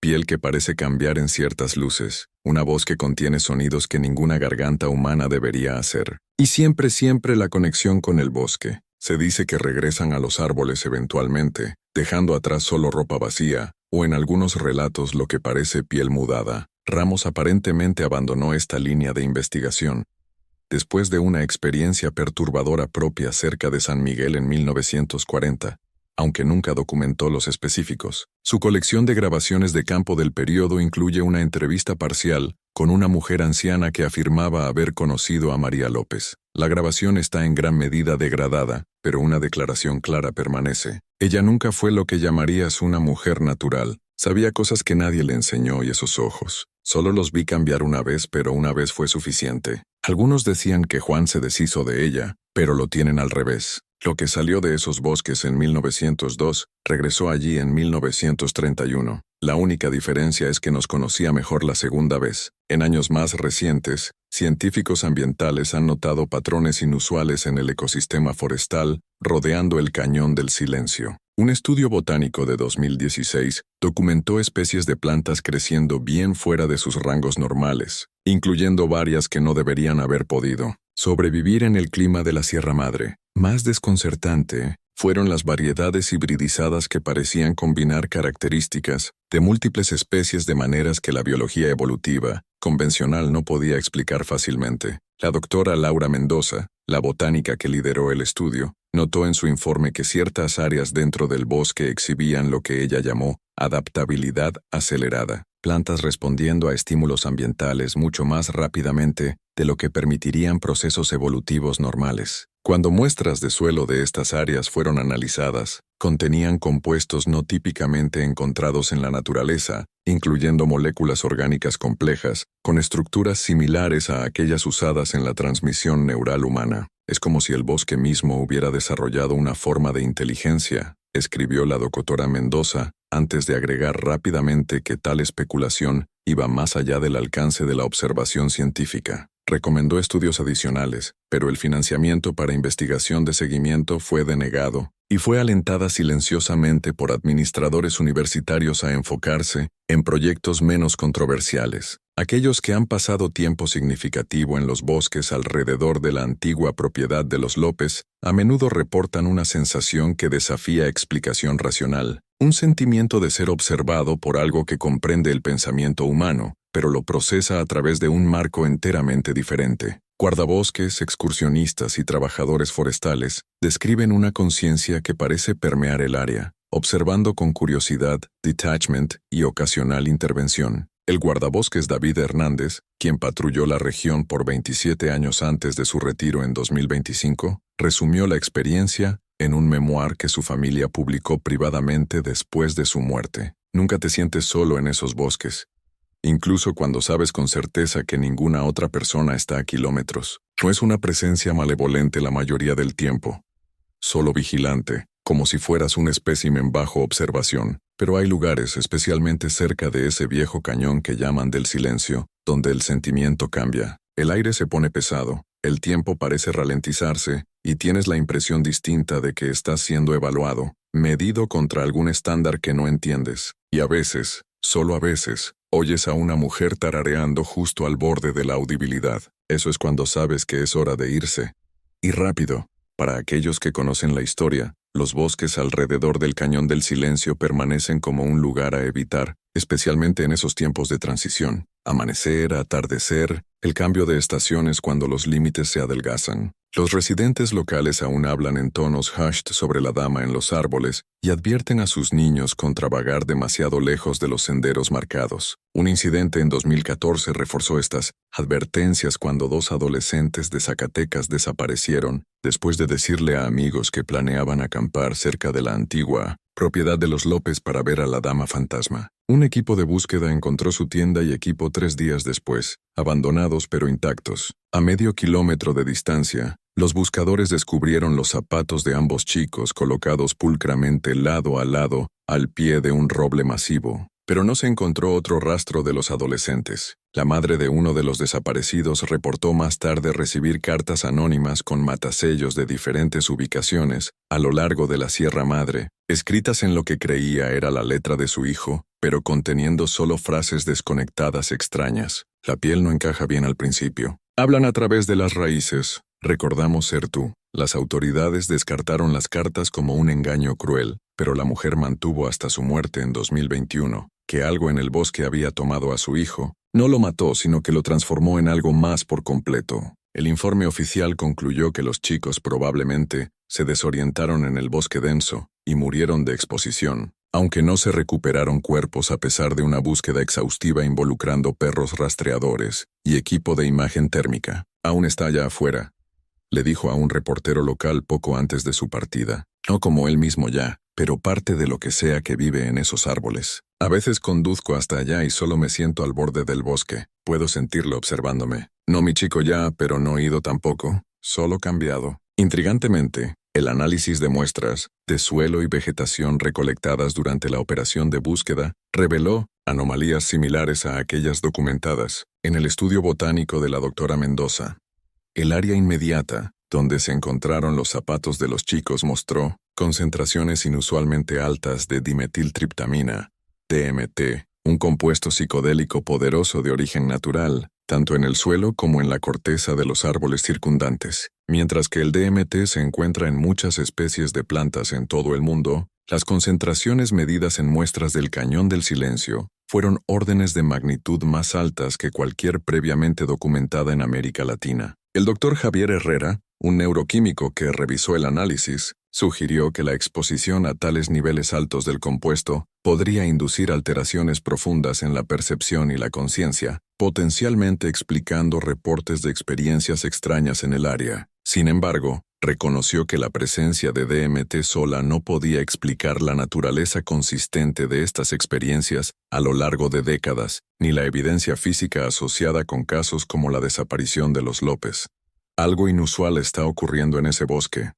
piel que parece cambiar en ciertas luces, una voz que contiene sonidos que ninguna garganta humana debería hacer. Y siempre la conexión con el bosque. Se dice que regresan a los árboles eventualmente, dejando atrás solo ropa vacía, o en algunos relatos lo que parece piel mudada. Ramos aparentemente abandonó esta línea de investigación después de una experiencia perturbadora propia cerca de San Miguel en 1940. Aunque nunca documentó los específicos. Su colección de grabaciones de campo del período incluye una entrevista parcial con una mujer anciana que afirmaba haber conocido a María López. La grabación está en gran medida degradada, pero una declaración clara permanece. Ella nunca fue lo que llamarías una mujer natural. Sabía cosas que nadie le enseñó y esos ojos. Solo los vi cambiar una vez, pero una vez fue suficiente. Algunos decían que Juan se deshizo de ella, pero lo tienen al revés. Lo que salió de esos bosques en 1902, regresó allí en 1931. La única diferencia es que nos conocía mejor la segunda vez. En años más recientes, científicos ambientales han notado patrones inusuales en el ecosistema forestal rodeando el Cañón del Silencio. Un estudio botánico de 2016 documentó especies de plantas creciendo bien fuera de sus rangos normales, incluyendo varias que no deberían haber podido sobrevivir en el clima de la Sierra Madre. Más desconcertante fueron las variedades hibridizadas que parecían combinar características de múltiples especies de maneras que la biología evolutiva convencional no podía explicar fácilmente. La doctora Laura Mendoza, la botánica que lideró el estudio, notó en su informe que ciertas áreas dentro del bosque exhibían lo que ella llamó adaptabilidad acelerada, plantas respondiendo a estímulos ambientales mucho más rápidamente de lo que permitirían procesos evolutivos normales. Cuando muestras de suelo de estas áreas fueron analizadas, contenían compuestos no típicamente encontrados en la naturaleza, incluyendo moléculas orgánicas complejas, con estructuras similares a aquellas usadas en la transmisión neural humana. Es como si el bosque mismo hubiera desarrollado una forma de inteligencia, escribió la doctora Mendoza, antes de agregar rápidamente que tal especulación iba más allá del alcance de la observación científica. Recomendó estudios adicionales, pero el financiamiento para investigación de seguimiento fue denegado, y fue alentada silenciosamente por administradores universitarios a enfocarse en proyectos menos controversiales. Aquellos que han pasado tiempo significativo en los bosques alrededor de la antigua propiedad de los López, a menudo reportan una sensación que desafía explicación racional, un sentimiento de ser observado por algo que comprende el pensamiento humano, pero lo procesa a través de un marco enteramente diferente. Guardabosques, excursionistas y trabajadores forestales describen una conciencia que parece permear el área, observando con curiosidad, detachment y ocasional intervención. El guardabosques David Hernández, quien patrulló la región por 27 años antes de su retiro en 2025, resumió la experiencia en un memoir que su familia publicó privadamente después de su muerte. Nunca te sientes solo en esos bosques, incluso cuando sabes con certeza que ninguna otra persona está a kilómetros. No es una presencia malevolente la mayoría del tiempo, solo vigilante, como si fueras un espécimen bajo observación. Pero hay lugares, especialmente cerca de ese viejo cañón que llaman del silencio, donde el sentimiento cambia. El aire se pone pesado, el tiempo parece ralentizarse, y tienes la impresión distinta de que estás siendo evaluado, medido contra algún estándar que no entiendes. Y a veces, solo a veces, oyes a una mujer tarareando justo al borde de la audibilidad. Eso es cuando sabes que es hora de irse. Y rápido. Para aquellos que conocen la historia, los bosques alrededor del Cañón del Silencio permanecen como un lugar a evitar, especialmente en esos tiempos de transición. Amanecer, atardecer, el cambio de estaciones cuando los límites se adelgazan. Los residentes locales aún hablan en tonos hushed sobre la dama en los árboles y advierten a sus niños contra vagar demasiado lejos de los senderos marcados. Un incidente en 2014 reforzó estas advertencias cuando 2 adolescentes de Zacatecas desaparecieron después de decirle a amigos que planeaban acampar cerca de la antigua propiedad de los López para ver a la dama fantasma. Un equipo de búsqueda encontró su tienda y equipo 3 días después, abandonados pero intactos. A medio kilómetro de distancia, los buscadores descubrieron los zapatos de ambos chicos colocados pulcramente lado a lado al pie de un roble masivo. Pero no se encontró otro rastro de los adolescentes. La madre de uno de los desaparecidos reportó más tarde recibir cartas anónimas con matasellos de diferentes ubicaciones a lo largo de la Sierra Madre, escritas en lo que creía era la letra de su hijo, pero conteniendo solo frases desconectadas extrañas. La piel no encaja bien al principio. Hablan a través de las raíces. Recordamos ser tú. Las autoridades descartaron las cartas como un engaño cruel, pero la mujer mantuvo hasta su muerte en 2021, que algo en el bosque había tomado a su hijo. No lo mató, sino que lo transformó en algo más por completo. El informe oficial concluyó que los chicos probablemente se desorientaron en el bosque denso y murieron de exposición, aunque no se recuperaron cuerpos a pesar de una búsqueda exhaustiva involucrando perros rastreadores y equipo de imagen térmica. Aún está allá afuera. le dijo a un reportero local poco antes de su partida. No como él mismo ya, pero parte de lo que sea que vive en esos árboles. A veces conduzco hasta allá y solo me siento al borde del bosque. Puedo sentirlo observándome. No mi chico ya, pero no ido tampoco. Solo cambiado. Intrigantemente, el análisis de muestras, de suelo y vegetación recolectadas durante la operación de búsqueda, reveló anomalías similares a aquellas documentadas en el estudio botánico de la doctora Mendoza. El área inmediata, donde se encontraron los zapatos de los chicos, mostró concentraciones inusualmente altas de dimetiltriptamina, DMT, un compuesto psicodélico poderoso de origen natural, tanto en el suelo como en la corteza de los árboles circundantes. Mientras que el DMT se encuentra en muchas especies de plantas en todo el mundo, las concentraciones medidas en muestras del Cañón del Silencio fueron órdenes de magnitud más altas que cualquier previamente documentada en América Latina. El doctor Javier Herrera, un neuroquímico que revisó el análisis, sugirió que la exposición a tales niveles altos del compuesto podría inducir alteraciones profundas en la percepción y la conciencia, potencialmente explicando reportes de experiencias extrañas en el área. Sin embargo, reconoció que la presencia de DMT sola no podía explicar la naturaleza consistente de estas experiencias a lo largo de décadas, ni la evidencia física asociada con casos como la desaparición de los López. Algo inusual está ocurriendo en ese bosque,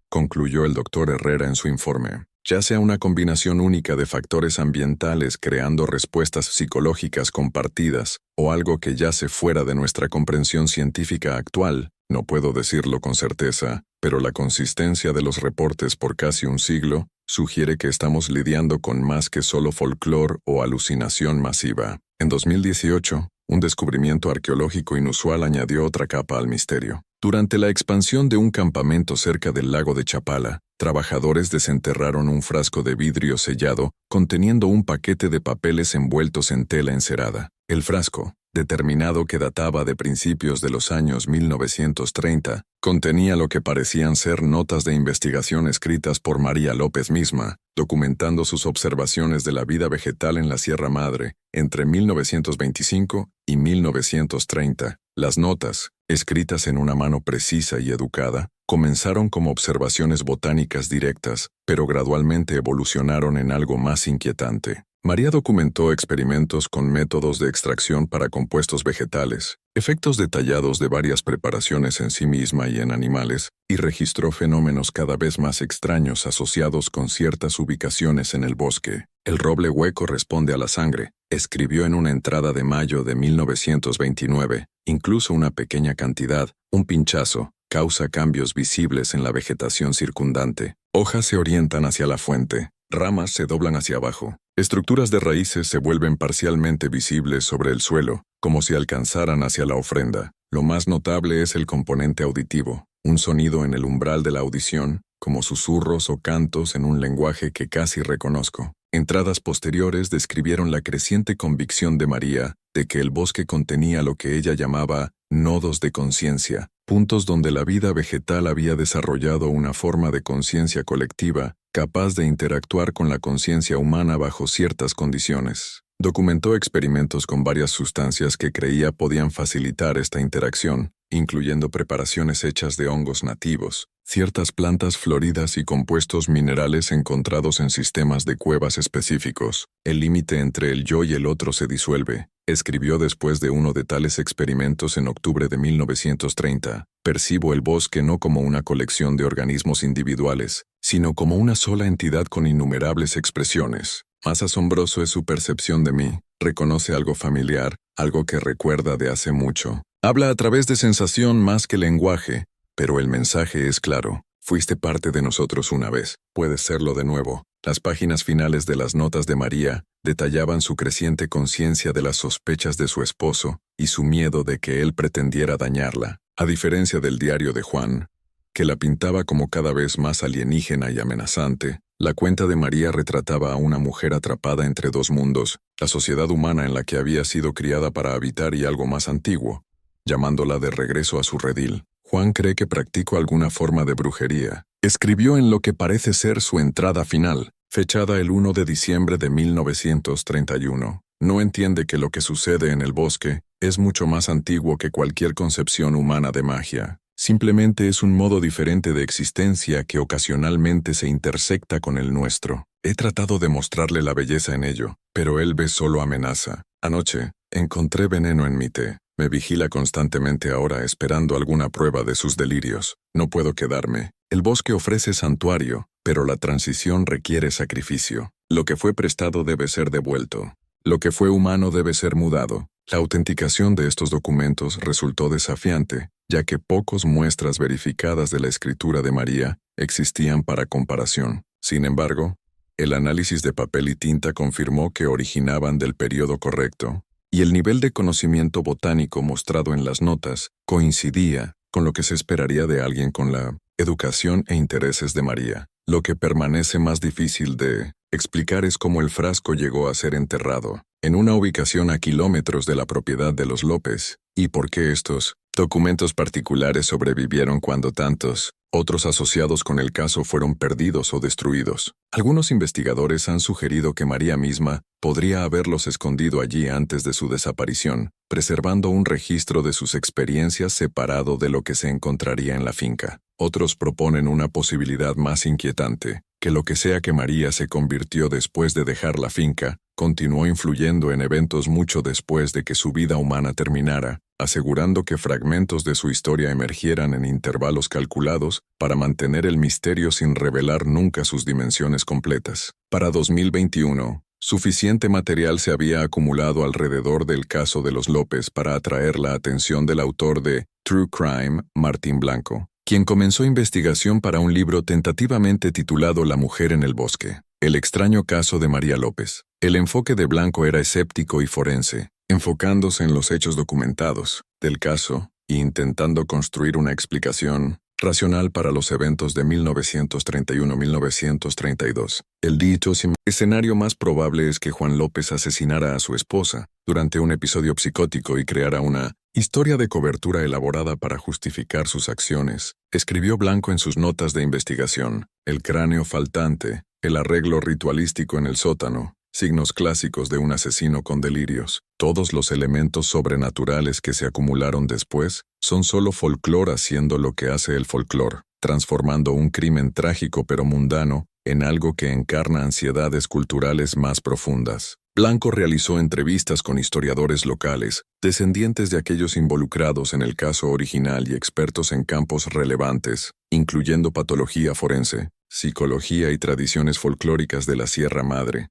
concluyó el doctor Herrera en su informe. Ya sea una combinación única de factores ambientales creando respuestas psicológicas compartidas, o algo que yace fuera de nuestra comprensión científica actual, no puedo decirlo con certeza, pero la consistencia de los reportes por casi un siglo sugiere que estamos lidiando con más que solo folclore o alucinación masiva. En 2018, un descubrimiento arqueológico inusual añadió otra capa al misterio. Durante la expansión de un campamento cerca del lago de Chapala, trabajadores desenterraron un frasco de vidrio sellado conteniendo un paquete de papeles envueltos en tela encerada. El frasco, determinado que databa de principios de los años 1930, contenía lo que parecían ser notas de investigación escritas por María López misma, documentando sus observaciones de la vida vegetal en la Sierra Madre entre 1925 y 1930. Las notas, escritas en una mano precisa y educada, comenzaron como observaciones botánicas directas, pero gradualmente evolucionaron en algo más inquietante. María documentó experimentos con métodos de extracción para compuestos vegetales, efectos detallados de varias preparaciones en sí misma y en animales, y registró fenómenos cada vez más extraños asociados con ciertas ubicaciones en el bosque. El roble hueco responde a la sangre, escribió en una entrada de mayo de 1929. Incluso una pequeña cantidad, un pinchazo, causa cambios visibles en la vegetación circundante. Hojas se orientan hacia la fuente, ramas se doblan hacia abajo. Estructuras de raíces se vuelven parcialmente visibles sobre el suelo, como si alcanzaran hacia la ofrenda. Lo más notable es el componente auditivo, un sonido en el umbral de la audición, como susurros o cantos en un lenguaje que casi reconozco. Entradas posteriores describieron la creciente convicción de María de que el bosque contenía lo que ella llamaba nodos de conciencia, puntos donde la vida vegetal había desarrollado una forma de conciencia colectiva capaz de interactuar con la conciencia humana bajo ciertas condiciones. Documentó experimentos con varias sustancias que creía podían facilitar esta interacción, incluyendo preparaciones hechas de hongos nativos, ciertas plantas floridas y compuestos minerales encontrados en sistemas de cuevas específicos. El límite entre el yo y el otro se disuelve, escribió después de uno de tales experimentos en octubre de 1930. Percibo el bosque no como una colección de organismos individuales, sino como una sola entidad con innumerables expresiones. Más asombroso es su percepción de mí. Reconoce algo familiar, algo que recuerda de hace mucho. Habla a través de sensación más que lenguaje, pero el mensaje es claro. Fuiste parte de nosotros una vez, puedes serlo de nuevo. Las páginas finales de las notas de María detallaban su creciente conciencia de las sospechas de su esposo y su miedo de que él pretendiera dañarla. A diferencia del diario de Juan, que la pintaba como cada vez más alienígena y amenazante, la cuenta de María retrataba a una mujer atrapada entre dos mundos, la sociedad humana en la que había sido criada para habitar y algo más antiguo, llamándola de regreso a su redil. Juan cree que practicó alguna forma de brujería. Escribió en lo que parece ser su entrada final, fechada el 1 de diciembre de 1931. No entiende que lo que sucede en el bosque es mucho más antiguo que cualquier concepción humana de magia. simplemente es un modo diferente de existencia que ocasionalmente se intersecta con el nuestro. He tratado de mostrarle la belleza en ello, pero él ve solo amenaza. Anoche, encontré veneno en mi té. Me vigila constantemente ahora esperando alguna prueba de sus delirios. No puedo quedarme. El bosque ofrece santuario, pero la transición requiere sacrificio. Lo que fue prestado debe ser devuelto. Lo que fue humano debe ser mudado. La autenticación de estos documentos resultó desafiante, ya que pocas muestras verificadas de la escritura de María existían para comparación. Sin embargo, el análisis de papel y tinta confirmó que originaban del periodo correcto, y el nivel de conocimiento botánico mostrado en las notas coincidía con lo que se esperaría de alguien con la educación e intereses de María. Lo que permanece más difícil de explicar es cómo el frasco llegó a ser enterrado en una ubicación a kilómetros de la propiedad de los López, y por qué estos documentos particulares sobrevivieron cuando tantos otros asociados con el caso fueron perdidos o destruidos. Algunos investigadores han sugerido que María misma podría haberlos escondido allí antes de su desaparición, preservando un registro de sus experiencias separado de lo que se encontraría en la finca. Otros proponen una posibilidad más inquietante, que lo que sea que María se convirtió después de dejar la finca, continuó influyendo en eventos mucho después de que su vida humana terminara, asegurando que fragmentos de su historia emergieran en intervalos calculados para mantener el misterio sin revelar nunca sus dimensiones completas. Para 2021, suficiente material se había acumulado alrededor del caso de los López para atraer la atención del autor de True Crime, Martín Blanco, quien comenzó investigación para un libro tentativamente titulado La mujer en el bosque, el extraño caso de María López. El enfoque de Blanco era escéptico y forense, enfocándose en los hechos documentados del caso e intentando construir una explicación racional para los eventos de 1931-1932. El dicho escenario más probable es que Juan López asesinara a su esposa durante un episodio psicótico y creara una historia de cobertura elaborada para justificar sus acciones. Escribió Blanco en sus notas de investigación: el cráneo faltante, el arreglo ritualístico en el sótano, signos clásicos de un asesino con delirios. Todos los elementos sobrenaturales que se acumularon después son solo folclore haciendo lo que hace el folclore, transformando un crimen trágico pero mundano en algo que encarna ansiedades culturales más profundas. Blanco realizó entrevistas con historiadores locales, descendientes de aquellos involucrados en el caso original y expertos en campos relevantes, incluyendo patología forense, psicología y tradiciones folclóricas de la Sierra Madre.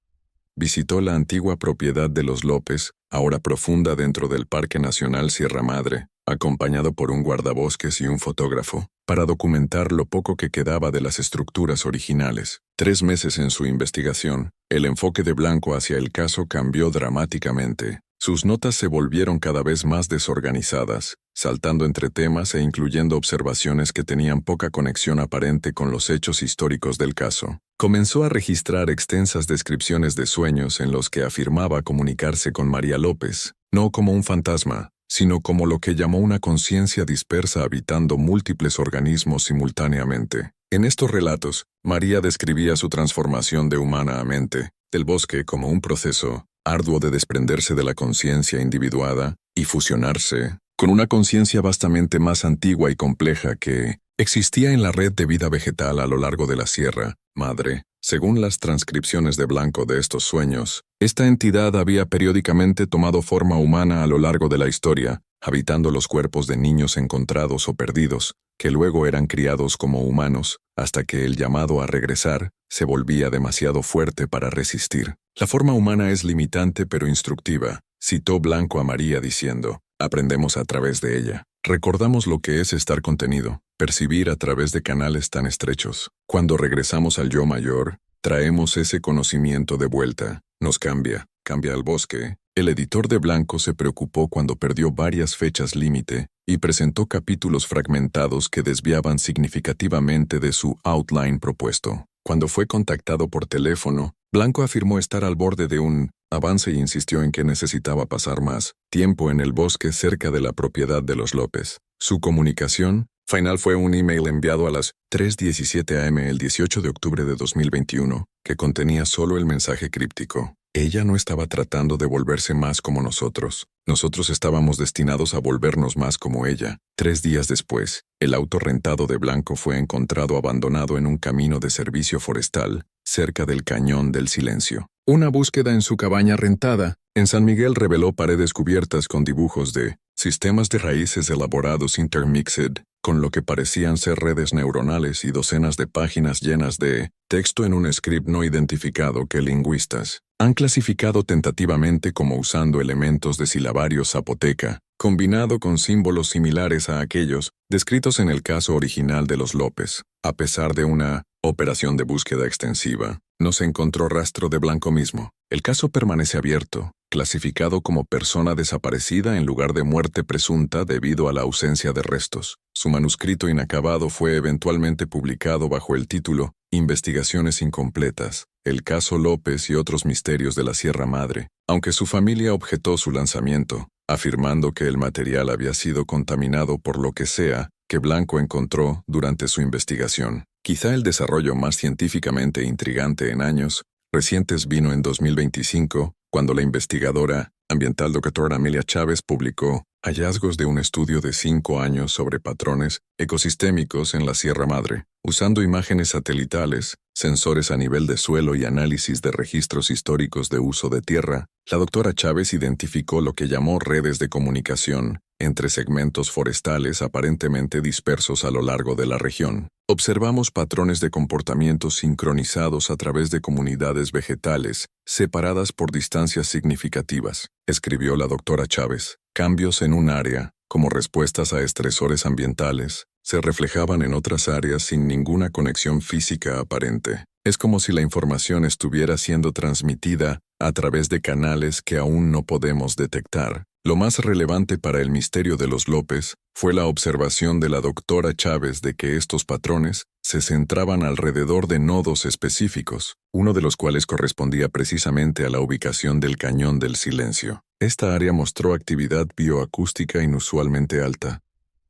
Visitó la antigua propiedad de los López, ahora profunda dentro del Parque Nacional Sierra Madre, acompañado por un guardabosques y un fotógrafo, para documentar lo poco que quedaba de las estructuras originales. 3 meses en su investigación, el enfoque de Blanco hacia el caso cambió dramáticamente. Sus notas se volvieron cada vez más desorganizadas, saltando entre temas e incluyendo observaciones que tenían poca conexión aparente con los hechos históricos del caso. Comenzó a registrar extensas descripciones de sueños en los que afirmaba comunicarse con María López, no como un fantasma, sino como lo que llamó una conciencia dispersa habitando múltiples organismos simultáneamente. En estos relatos, María describía su transformación de humana a mente, del bosque como un proceso arduo de desprenderse de la conciencia individuada y fusionarse con una conciencia vastamente más antigua y compleja que existía en la red de vida vegetal a lo largo de la Sierra Madre. Según las transcripciones de Blanco de estos sueños, esta entidad había periódicamente tomado forma humana a lo largo de la historia, habitando los cuerpos de niños encontrados o perdidos, que luego eran criados como humanos, hasta que el llamado a regresar se volvía demasiado fuerte para resistir. La forma humana es limitante pero instructiva, citó Blanco a María diciendo: aprendemos a través de ella. Recordamos lo que es estar contenido, percibir a través de canales tan estrechos. Cuando regresamos al yo mayor, traemos ese conocimiento de vuelta. Nos cambia el bosque. El editor de Blanco se preocupó cuando perdió varias fechas límite y presentó capítulos fragmentados que desviaban significativamente de su outline propuesto. Cuando fue contactado por teléfono, Blanco afirmó estar al borde de un avance y insistió en que necesitaba pasar más tiempo en el bosque cerca de la propiedad de los López. Su comunicación final fue un email enviado a las 3:17 am el 18 de octubre de 2021, que contenía solo el mensaje críptico: ella no estaba tratando de volverse más como nosotros. Nosotros estábamos destinados a volvernos más como ella. 3 días después, el auto rentado de Blanco fue encontrado abandonado en un camino de servicio forestal, cerca del Cañón del Silencio. Una búsqueda en su cabaña rentada, en San Miguel, reveló paredes cubiertas con dibujos de sistemas de raíces elaborados intermixed, con lo que parecían ser redes neuronales, y docenas de páginas llenas de texto en un script no identificado que lingüistas han clasificado tentativamente como usando elementos de silabario zapoteca, combinado con símbolos similares a aquellos descritos en el caso original de los López. A pesar de una operación de búsqueda extensiva, no se encontró rastro de Blanco mismo. El caso permanece abierto, clasificado como persona desaparecida en lugar de muerte presunta debido a la ausencia de restos. Su manuscrito inacabado fue eventualmente publicado bajo el título Investigaciones incompletas, el caso López y otros misterios de la Sierra Madre, aunque su familia objetó su lanzamiento, afirmando que el material había sido contaminado por lo que sea que Blanco encontró durante su investigación. Quizá el desarrollo más científicamente intrigante en años recientes vino en 2025, cuando la investigadora ambiental doctora Amelia Chávez publicó hallazgos de un estudio de 5 años sobre patrones ecosistémicos en la Sierra Madre. Usando imágenes satelitales, sensores a nivel de suelo y análisis de registros históricos de uso de tierra, la doctora Chávez identificó lo que llamó redes de comunicación entre segmentos forestales aparentemente dispersos a lo largo de la región. Observamos patrones de comportamiento sincronizados a través de comunidades vegetales, separadas por distancias significativas, escribió la doctora Chávez. Cambios en un área, como respuestas a estresores ambientales, se reflejaban en otras áreas sin ninguna conexión física aparente. Es como si la información estuviera siendo transmitida a través de canales que aún no podemos detectar. Lo más relevante para el misterio de los López fue la observación de la doctora Chávez de que estos patrones se centraban alrededor de nodos específicos, uno de los cuales correspondía precisamente a la ubicación del Cañón del Silencio. Esta área mostró actividad bioacústica inusualmente alta,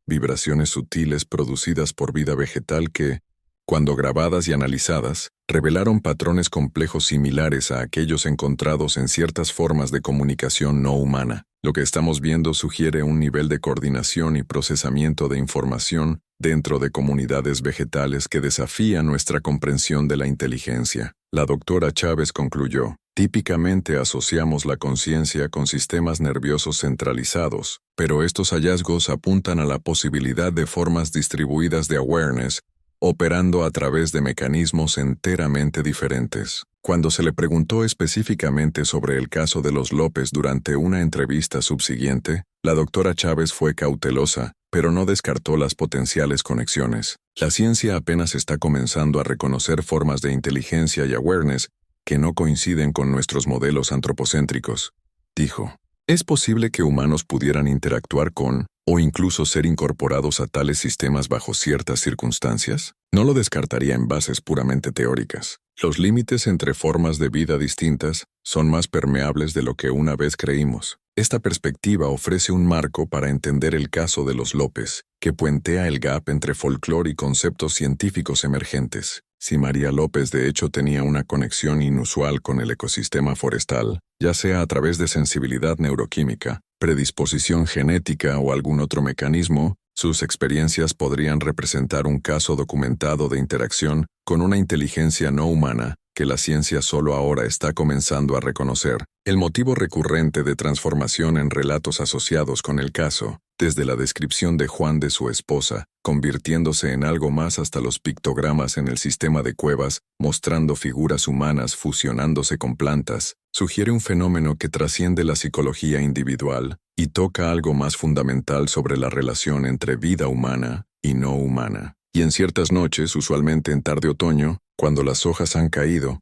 vibraciones sutiles producidas por vida vegetal que, cuando grabadas y analizadas, revelaron patrones complejos similares a aquellos encontrados en ciertas formas de comunicación no humana. Lo que estamos viendo sugiere un nivel de coordinación y procesamiento de información dentro de comunidades vegetales que desafía nuestra comprensión de la inteligencia. La doctora Chávez concluyó: típicamente asociamos la conciencia con sistemas nerviosos centralizados, pero estos hallazgos apuntan a la posibilidad de formas distribuidas de awareness operando a través de mecanismos enteramente diferentes. Cuando se le preguntó específicamente sobre el caso de los López durante una entrevista subsiguiente, la doctora Chávez fue cautelosa, pero no descartó las potenciales conexiones. La ciencia apenas está comenzando a reconocer formas de inteligencia y awareness que no coinciden con nuestros modelos antropocéntricos, dijo. ¿Es posible que humanos pudieran interactuar con, o incluso ser incorporados a tales sistemas bajo ciertas circunstancias? No lo descartaría en bases puramente teóricas. Los límites entre formas de vida distintas son más permeables de lo que una vez creímos. Esta perspectiva ofrece un marco para entender el caso de los López, que puentea el gap entre folclore y conceptos científicos emergentes. Si María López de hecho tenía una conexión inusual con el ecosistema forestal, ya sea a través de sensibilidad neuroquímica, predisposición genética o algún otro mecanismo, sus experiencias podrían representar un caso documentado de interacción con una inteligencia no humana que la ciencia solo ahora está comenzando a reconocer. El motivo recurrente de transformación en relatos asociados con el caso, desde la descripción de Juan de su esposa, convirtiéndose en algo más hasta los pictogramas en el sistema de cuevas, mostrando figuras humanas fusionándose con plantas, sugiere un fenómeno que trasciende la psicología individual y toca algo más fundamental sobre la relación entre vida humana y no humana. Y en ciertas noches, usualmente en tarde otoño, cuando las hojas han caído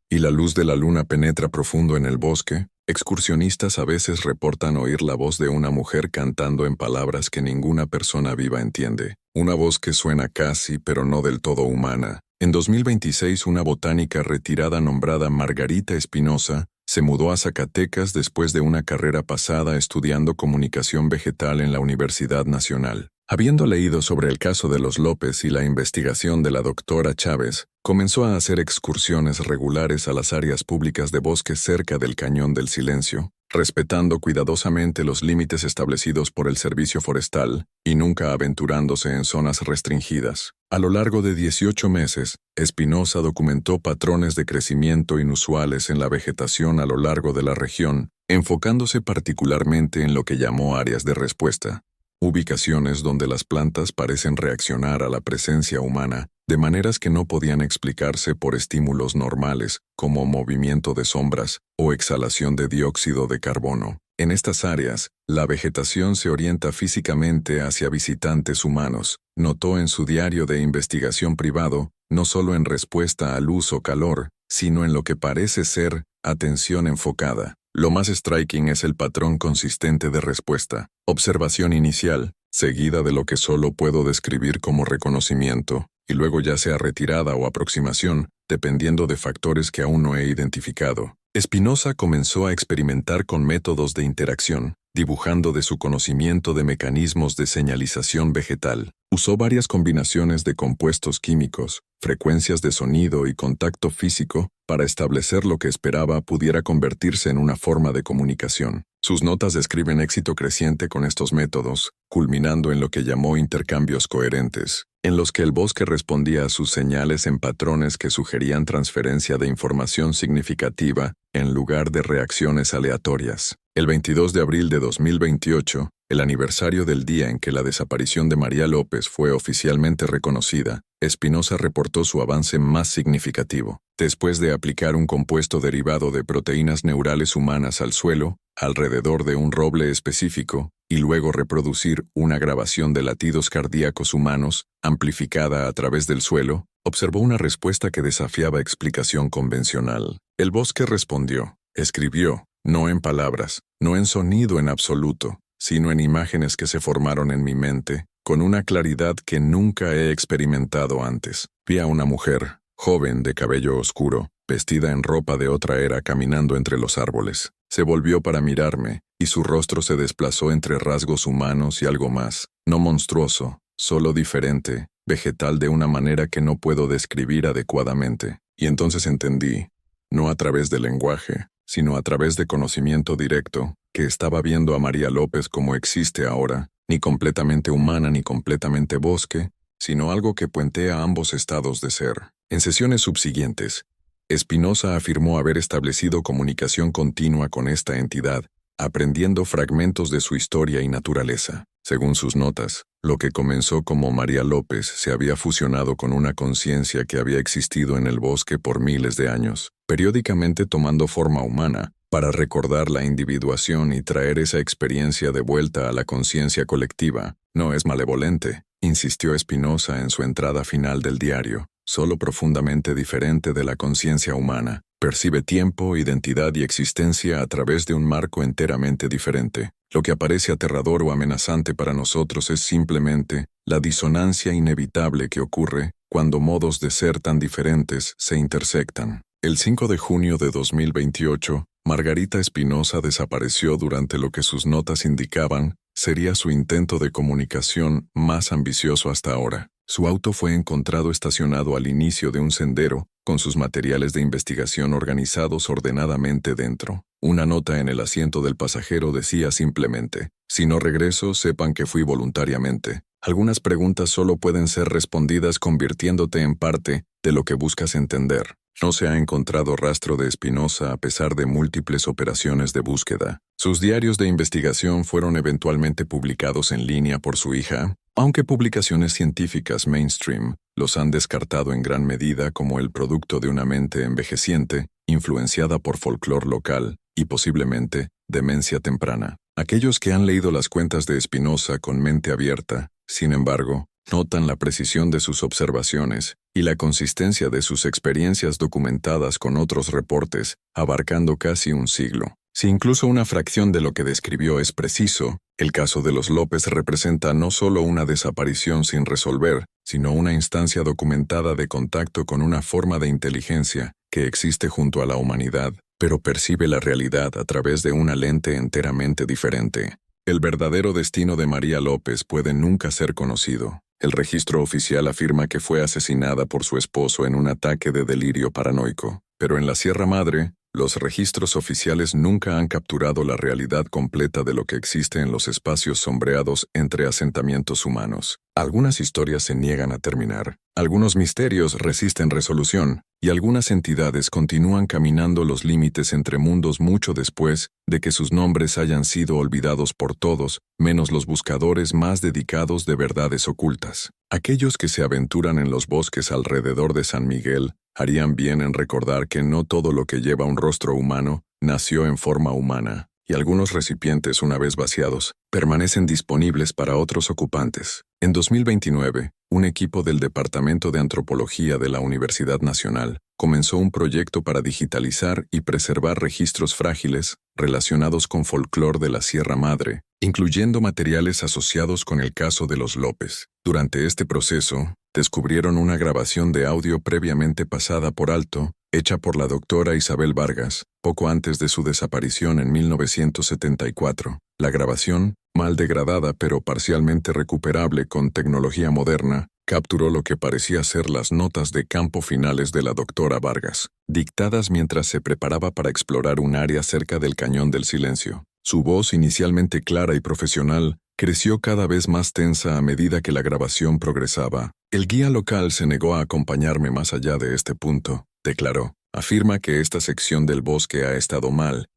y la luz de la luna penetra profundo en el bosque, excursionistas a veces reportan oír la voz de una mujer cantando en palabras que ninguna persona viva entiende. Una voz que suena casi, pero no del todo humana. En 2026, una botánica retirada nombrada Margarita Espinosa se mudó a Zacatecas después de una carrera pasada estudiando comunicación vegetal en la Universidad Nacional. Habiendo leído sobre el caso de los López y la investigación de la doctora Chávez, comenzó a hacer excursiones regulares a las áreas públicas de bosque cerca del Cañón del Silencio, respetando cuidadosamente los límites establecidos por el Servicio Forestal y nunca aventurándose en zonas restringidas. A lo largo de 18 meses, Espinosa documentó patrones de crecimiento inusuales en la vegetación a lo largo de la región, enfocándose particularmente en lo que llamó áreas de respuesta. Ubicaciones donde las plantas parecen reaccionar a la presencia humana de maneras que no podían explicarse por estímulos normales, como movimiento de sombras o exhalación de dióxido de carbono. En estas áreas, la vegetación se orienta físicamente hacia visitantes humanos, notó en su diario de investigación privado, no solo en respuesta a luz o calor, sino en lo que parece ser atención enfocada. Lo más striking es el patrón consistente de respuesta, observación inicial, seguida de lo que solo puedo describir como reconocimiento, y luego ya sea retirada o aproximación, dependiendo de factores que aún no he identificado. Espinosa comenzó a experimentar con métodos de interacción, dibujando de su conocimiento de mecanismos de señalización vegetal. Usó varias combinaciones de compuestos químicos, frecuencias de sonido y contacto físico para establecer lo que esperaba pudiera convertirse en una forma de comunicación. Sus notas describen éxito creciente con estos métodos, culminando en lo que llamó intercambios coherentes, en los que el bosque respondía a sus señales en patrones que sugerían transferencia de información significativa en lugar de reacciones aleatorias. El 22 de abril de 2028, el aniversario del día en que la desaparición de María López fue oficialmente reconocida, Espinosa reportó su avance más significativo. Después de aplicar un compuesto derivado de proteínas neurales humanas al suelo, alrededor de un roble específico, y luego reproducir una grabación de latidos cardíacos humanos, amplificada a través del suelo, observó una respuesta que desafiaba explicación convencional. El bosque respondió, escribió, no en palabras, no en sonido en absoluto, sino en imágenes que se formaron en mi mente, con una claridad que nunca he experimentado antes. Vi a una mujer, joven de cabello oscuro, vestida en ropa de otra era caminando entre los árboles. Se volvió para mirarme, y su rostro se desplazó entre rasgos humanos y algo más, no monstruoso, solo diferente, vegetal de una manera que no puedo describir adecuadamente. Y entonces entendí, no a través del lenguaje, sino a través de conocimiento directo, que estaba viendo a María López como existe ahora, ni completamente humana ni completamente bosque, sino algo que puentea ambos estados de ser. En sesiones subsiguientes, Espinosa afirmó haber establecido comunicación continua con esta entidad, aprendiendo fragmentos de su historia y naturaleza. Según sus notas, lo que comenzó como María López se había fusionado con una conciencia que había existido en el bosque por miles de años, periódicamente tomando forma humana, para recordar la individuación y traer esa experiencia de vuelta a la conciencia colectiva. No es malevolente, insistió Espinosa en su entrada final del diario, solo profundamente diferente de la conciencia humana. Percibe tiempo, identidad y existencia a través de un marco enteramente diferente. Lo que aparece aterrador o amenazante para nosotros es simplemente la disonancia inevitable que ocurre cuando modos de ser tan diferentes se intersectan. El 5 de junio de 2028, Margarita Espinosa desapareció durante lo que sus notas indicaban sería su intento de comunicación más ambicioso hasta ahora. Su auto fue encontrado estacionado al inicio de un sendero, con sus materiales de investigación organizados ordenadamente dentro. Una nota en el asiento del pasajero decía simplemente, si no regreso, sepan que fui voluntariamente. Algunas preguntas solo pueden ser respondidas convirtiéndote en parte de lo que buscas entender. No se ha encontrado rastro de Espinosa a pesar de múltiples operaciones de búsqueda. Sus diarios de investigación fueron eventualmente publicados en línea por su hija, aunque publicaciones científicas mainstream los han descartado en gran medida como el producto de una mente envejeciente, influenciada por folclore local y posiblemente demencia temprana. Aquellos que han leído las cuentas de Espinosa con mente abierta, sin embargo, notan la precisión de sus observaciones y la consistencia de sus experiencias documentadas con otros reportes, abarcando casi un siglo. Si incluso una fracción de lo que describió es preciso, el caso de los López representa no solo una desaparición sin resolver, sino una instancia documentada de contacto con una forma de inteligencia que existe junto a la humanidad, pero percibe la realidad a través de una lente enteramente diferente. El verdadero destino de María López puede nunca ser conocido. El registro oficial afirma que fue asesinada por su esposo en un ataque de delirio paranoico. Pero en la Sierra Madre, los registros oficiales nunca han capturado la realidad completa de lo que existe en los espacios sombreados entre asentamientos humanos. Algunas historias se niegan a terminar, algunos misterios resisten resolución, y algunas entidades continúan caminando los límites entre mundos mucho después de que sus nombres hayan sido olvidados por todos, menos los buscadores más dedicados de verdades ocultas. Aquellos que se aventuran en los bosques alrededor de San Miguel harían bien en recordar que no todo lo que lleva un rostro humano nació en forma humana, y algunos recipientes, una vez vaciados, permanecen disponibles para otros ocupantes. En 2029, un equipo del Departamento de Antropología de la Universidad Nacional comenzó un proyecto para digitalizar y preservar registros frágiles relacionados con folclore de la Sierra Madre, incluyendo materiales asociados con el caso de los López. Durante este proceso, descubrieron una grabación de audio previamente pasada por alto, hecha por la doctora Isabel Vargas, poco antes de su desaparición en 1974. La grabación, mal degradada pero parcialmente recuperable con tecnología moderna, capturó lo que parecía ser las notas de campo finales de la doctora Vargas, dictadas mientras se preparaba para explorar un área cerca del Cañón del Silencio. Su voz, inicialmente clara y profesional, creció cada vez más tensa a medida que la grabación progresaba. El guía local se negó a acompañarme más allá de este punto, declaró. Afirma que esta sección del bosque ha estado mal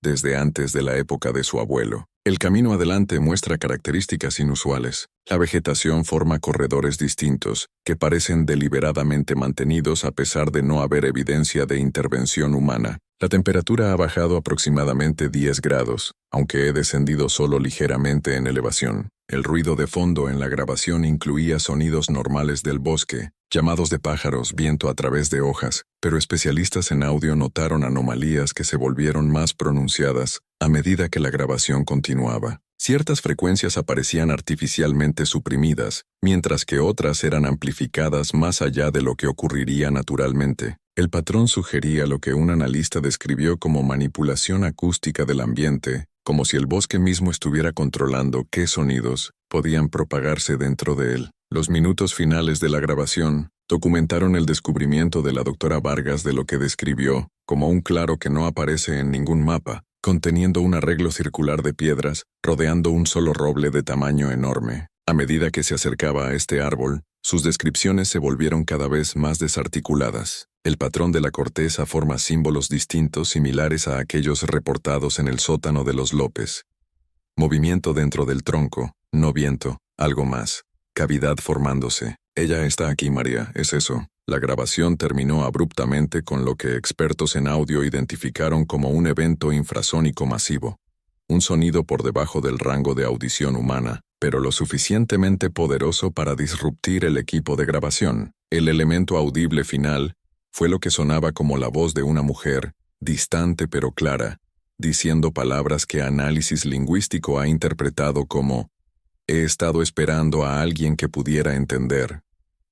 desde antes de la época de su abuelo. El camino adelante muestra características inusuales. La vegetación forma corredores distintos, que parecen deliberadamente mantenidos a pesar de no haber evidencia de intervención humana. La temperatura ha bajado aproximadamente 10 grados, aunque he descendido solo ligeramente en elevación. El ruido de fondo en la grabación incluía sonidos normales del bosque, llamados de pájaros, viento a través de hojas, pero especialistas en audio notaron anomalías que se volvieron más pronunciadas a medida que la grabación continuaba. Ciertas frecuencias aparecían artificialmente suprimidas, mientras que otras eran amplificadas más allá de lo que ocurriría naturalmente. El patrón sugería lo que un analista describió como manipulación acústica del ambiente, como si el bosque mismo estuviera controlando qué sonidos podían propagarse dentro de él. Los minutos finales de la grabación documentaron el descubrimiento de la doctora Vargas de lo que describió como un claro que no aparece en ningún mapa, conteniendo un arreglo circular de piedras rodeando un solo roble de tamaño enorme. A medida que se acercaba a este árbol, sus descripciones se volvieron cada vez más desarticuladas. El patrón de la corteza forma símbolos distintos similares a aquellos reportados en el sótano de los López. Movimiento dentro del tronco, no viento, algo más. Cavidad formándose. Ella está aquí, María, es eso. La grabación terminó abruptamente con lo que expertos en audio identificaron como un evento infrasónico masivo. Un sonido por debajo del rango de audición humana, pero lo suficientemente poderoso para disruptir el equipo de grabación. El elemento audible final fue lo que sonaba como la voz de una mujer, distante pero clara, diciendo palabras que análisis lingüístico ha interpretado como «He estado esperando a alguien que pudiera entender».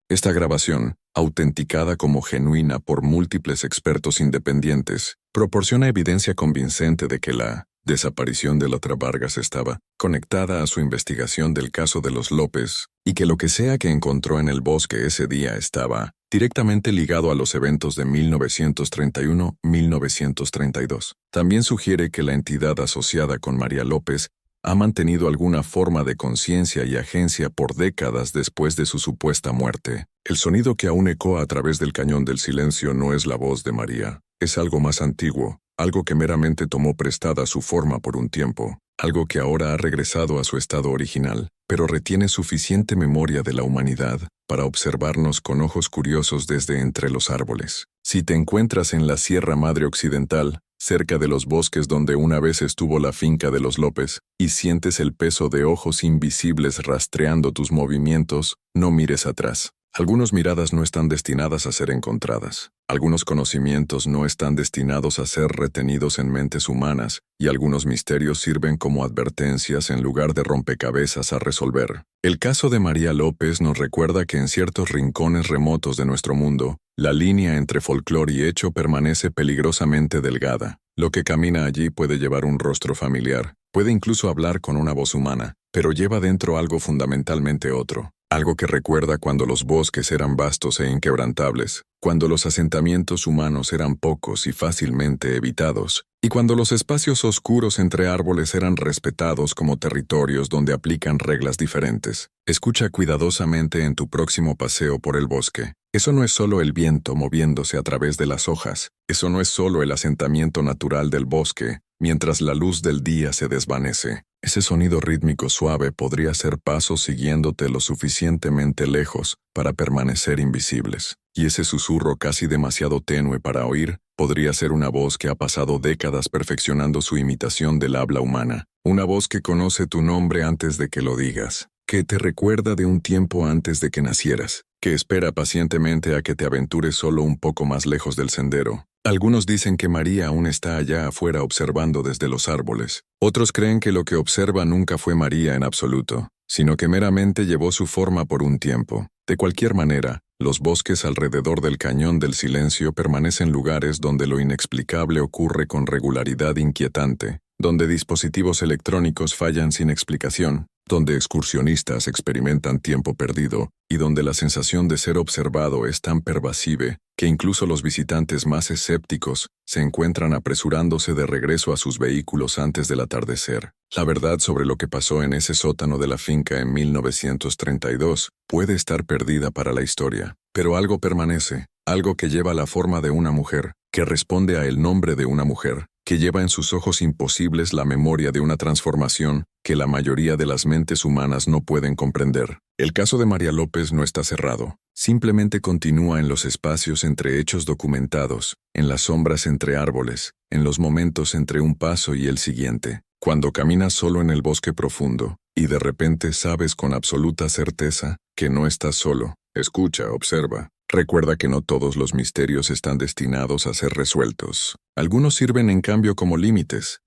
Esta grabación, autenticada como genuina por múltiples expertos independientes, proporciona evidencia convincente de que la desaparición de la otra Vargas estaba conectada a su investigación del caso de los López, y que lo que sea que encontró en el bosque ese día estaba directamente ligado a los eventos de 1931-1932. También sugiere que la entidad asociada con María López ha mantenido alguna forma de conciencia y agencia por décadas después de su supuesta muerte. El sonido que aún ecoa a través del Cañón del Silencio no es la voz de María, es algo más antiguo, algo que meramente tomó prestada su forma por un tiempo, algo que ahora ha regresado a su estado original, pero retiene suficiente memoria de la humanidad para observarnos con ojos curiosos desde entre los árboles. Si te encuentras en la Sierra Madre Occidental, cerca de los bosques donde una vez estuvo la finca de los López, y sientes el peso de ojos invisibles rastreando tus movimientos, no mires atrás. Algunas miradas no están destinadas a ser encontradas. Algunos conocimientos no están destinados a ser retenidos en mentes humanas, y algunos misterios sirven como advertencias en lugar de rompecabezas a resolver. El caso de María López nos recuerda que en ciertos rincones remotos de nuestro mundo, la línea entre folclore y hecho permanece peligrosamente delgada. Lo que camina allí puede llevar un rostro familiar, puede incluso hablar con una voz humana, pero lleva dentro algo fundamentalmente otro. Algo que recuerda cuando los bosques eran vastos e inquebrantables, cuando los asentamientos humanos eran pocos y fácilmente evitados, y cuando los espacios oscuros entre árboles eran respetados como territorios donde aplican reglas diferentes. Escucha cuidadosamente en tu próximo paseo por el bosque. Eso no es solo el viento moviéndose a través de las hojas, eso no es solo el asentamiento natural del bosque, mientras la luz del día se desvanece. Ese sonido rítmico suave podría ser pasos siguiéndote lo suficientemente lejos para permanecer invisibles. Y ese susurro casi demasiado tenue para oír podría ser una voz que ha pasado décadas perfeccionando su imitación del habla humana. Una voz que conoce tu nombre antes de que lo digas, que te recuerda de un tiempo antes de que nacieras, que espera pacientemente a que te aventures solo un poco más lejos del sendero. Algunos dicen que María aún está allá afuera observando desde los árboles. Otros creen que lo que observa nunca fue María en absoluto, sino que meramente llevó su forma por un tiempo. De cualquier manera, los bosques alrededor del Cañón del Silencio permanecen lugares donde lo inexplicable ocurre con regularidad inquietante, donde dispositivos electrónicos fallan sin explicación, donde excursionistas experimentan tiempo perdido y donde la sensación de ser observado es tan pervasiva que incluso los visitantes más escépticos se encuentran apresurándose de regreso a sus vehículos antes del atardecer. La verdad sobre lo que pasó en ese sótano de la finca en 1932 puede estar perdida para la historia, pero algo permanece, algo que lleva la forma de una mujer, que responde a el nombre de una mujer, que lleva en sus ojos imposibles la memoria de una transformación que la mayoría de las mentes humanas no pueden comprender. El caso de María López no está cerrado, simplemente continúa en los espacios entre hechos documentados, en las sombras entre árboles, en los momentos entre un paso y el siguiente, cuando caminas solo en el bosque profundo, y de repente sabes con absoluta certeza que no estás solo. Escucha, observa. Recuerda que no todos los misterios están destinados a ser resueltos. Algunos sirven en cambio como límites,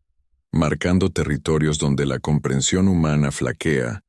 marcando territorios donde la comprensión humana flaquea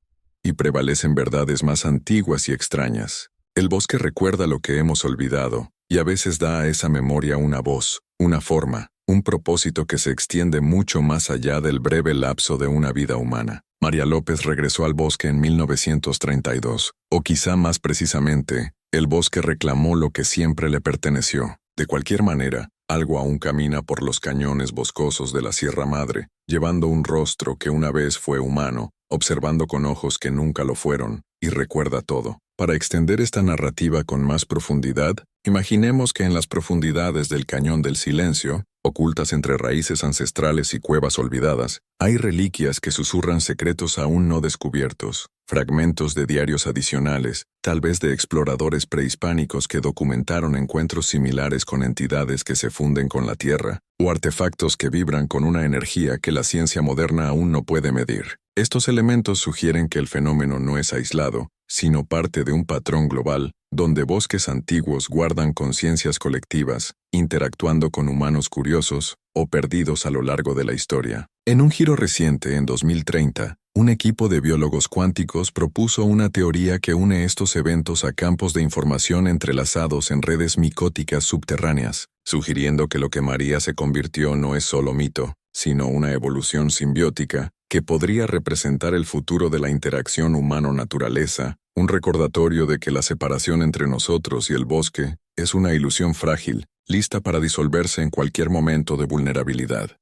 y prevalecen verdades más antiguas y extrañas. El bosque recuerda lo que hemos olvidado y a veces da a esa memoria una voz, una forma, un propósito que se extiende mucho más allá del breve lapso de una vida humana. María López regresó al bosque en 1932, o quizá más precisamente, el bosque reclamó lo que siempre le perteneció. De cualquier manera, algo aún camina por los cañones boscosos de la Sierra Madre, llevando un rostro que una vez fue humano, observando con ojos que nunca lo fueron, y recuerda todo. Para extender esta narrativa con más profundidad, imaginemos que en las profundidades del Cañón del Silencio, ocultas entre raíces ancestrales y cuevas olvidadas, hay reliquias que susurran secretos aún no descubiertos, fragmentos de diarios adicionales, tal vez de exploradores prehispánicos que documentaron encuentros similares con entidades que se funden con la Tierra, o artefactos que vibran con una energía que la ciencia moderna aún no puede medir. Estos elementos sugieren que el fenómeno no es aislado, sino parte de un patrón global, donde bosques antiguos guardan conciencias colectivas, interactuando con humanos curiosos o perdidos a lo largo de la historia. En un giro reciente, en 2030, un equipo de biólogos cuánticos propuso una teoría que une estos eventos a campos de información entrelazados en redes micóticas subterráneas, sugiriendo que lo que María se convirtió no es solo mito, sino una evolución simbiótica que podría representar el futuro de la interacción humano-naturaleza, un recordatorio de que la separación entre nosotros y el bosque es una ilusión frágil, lista para disolverse en cualquier momento de vulnerabilidad.